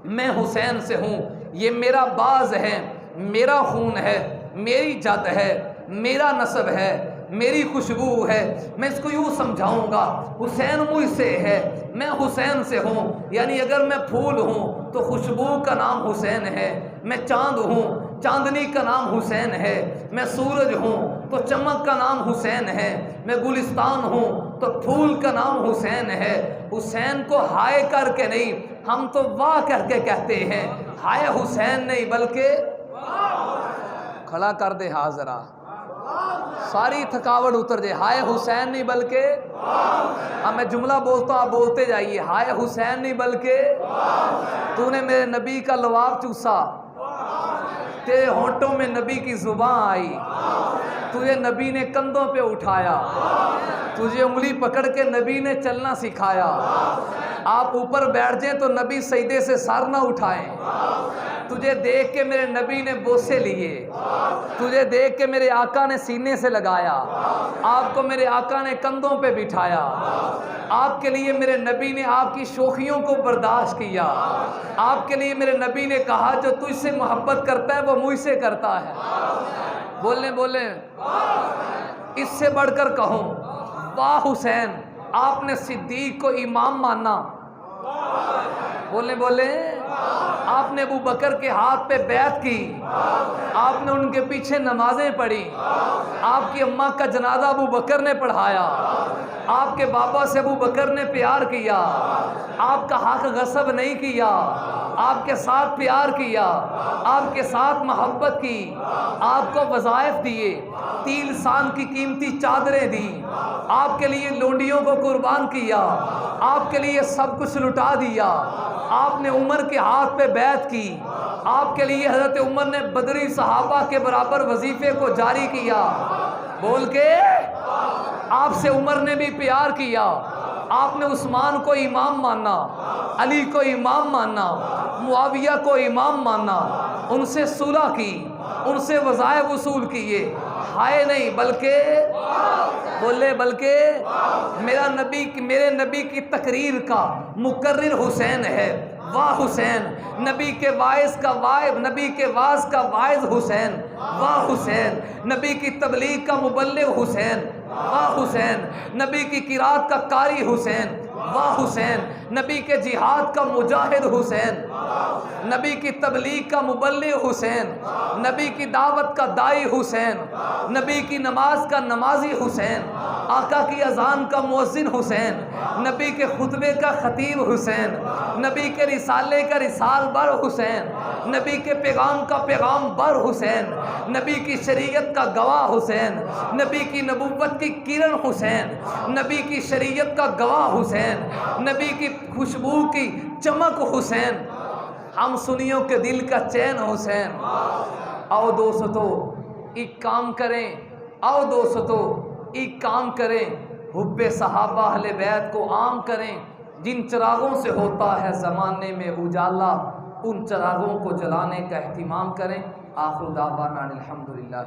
میں حسین سے ہوں، یہ میرا باز ہے، میرا خون ہے، میری جد ہے، میرا نسب ہے، میری خوشبو ہے۔ میں اس کو یوں سمجھاؤں گا، حسین مجھ سے ہے، میں حسین سے ہوں، یعنی اگر میں پھول ہوں تو خوشبو کا نام حسین ہے، میں چاند ہوں چاندنی کا نام حسین ہے، میں سورج ہوں تو چمک کا نام حسین ہے، میں گلستان ہوں تو پھول کا نام حسین ہے۔ حسین کو ہائے کر کے نہیں، ہم تو واہ کر کے کہتے ہیں، ہائے حسین نہیں بلکہ کھڑا کر دے حاضرہ، ساری تھکاوٹ اتر جائے، ہائے حسین نہیں بلکہ اب میں جملہ بولتا ہوں آپ بولتے جائیے، ہائے حسین نہیں بلکہ تو نے میرے نبی کا لعاب چوسا، تیرے ہونٹوں میں نبی کی زبان آئی، تجھے نبی نے کندھوں پہ اٹھایا، تجھے انگلی پکڑ کے نبی نے چلنا سکھایا، آپ اوپر بیٹھ جائیں تو نبی سجدے سے سر نہ اٹھائیں، تجھے دیکھ کے میرے نبی نے بوسے لیے، تجھے دیکھ کے میرے آقا نے سینے سے لگایا، آپ کو میرے آقا نے کندھوں پہ بٹھایا، آپ کے لیے میرے نبی نے آپ کی شوخیوں کو برداشت کیا، آپ کے لیے میرے نبی نے کہا جو تجھ سے محبت کرتا ہے وہ مجھ سے کرتا ہے۔ بولیں اس سے بڑھ کر کہوں، واہ حسین، آپ نے صدیق کو امام مانا، بولیں آپ نے ابو بکر کے ہاتھ پہ بیعت کی، آپ نے ان کے پیچھے نمازیں پڑھی، آپ کی اماں کا جنازہ ابو بکر نے پڑھایا، آپ کے بابا سے ابو بکر نے پیار کیا، آپ کا حق غصب نہیں کیا، آپ کے ساتھ پیار کیا، آپ کے ساتھ محبت کی، آپ کو وظائف دیے، 3 سال کی قیمتی چادریں دی، آپ کے لیے لونڈیوں کو قربان کیا، آپ کے لیے سب کچھ لٹا دیا، آپ نے عمر کے ہاتھ پہ بیعت کی، آپ کے لیے حضرت عمر نے بدری صحابہ کے برابر وظیفے کو جاری کیا، بول کے آپ سے عمر نے بھی پیار کیا، آپ نے عثمان کو امام مانا، علی کو امام مانا، معاویہ کو امام مانا، ان سے صلح کی، ان سے وظائف وصول کیے، ہائے نہیں بلکہ میرے نبی کی تقریر کا مقرر حسین ہے، واہ حسین، نبی کے واعظ کا واعظ حسین، واہ حسین، نبی کی تبلیغ کا مبلغ حسین، واہ حسین، نبی کی قرات کا قاری حسین، واہ حسین، نبی کے جہاد کا مجاہد حسین، نبی کی تبلیغ کا مبلغ حسین، نبی کی دعوت کا دائی حسین، نبی کی نماز کا نمازی حسین، آقا کی اذان کا مؤذن حسین، نبی کے خطبے کا خطیب حسین، نبی کے رسالے کا رسال بر حسین، نبی کے پیغام کا پیغام بر حسین، نبی کی شریعت کا گواہ حسین، نبی کی نبوت کی کرن حسین، نبی کی شریعت کا گواہ حسین، نبی کی خوشبو کی چمک حسین، ہم سنیوں کے دل کا چین حسین۔ آؤ دوستو ایک کام کریں، حب صحابہ اہل بیت کو عام کریں، جن چراغوں سے ہوتا ہے زمانے میں اجالا، ان چراغوں کو جلانے کا اہتمام کریں۔ آخر دعوانا الحمدللہ۔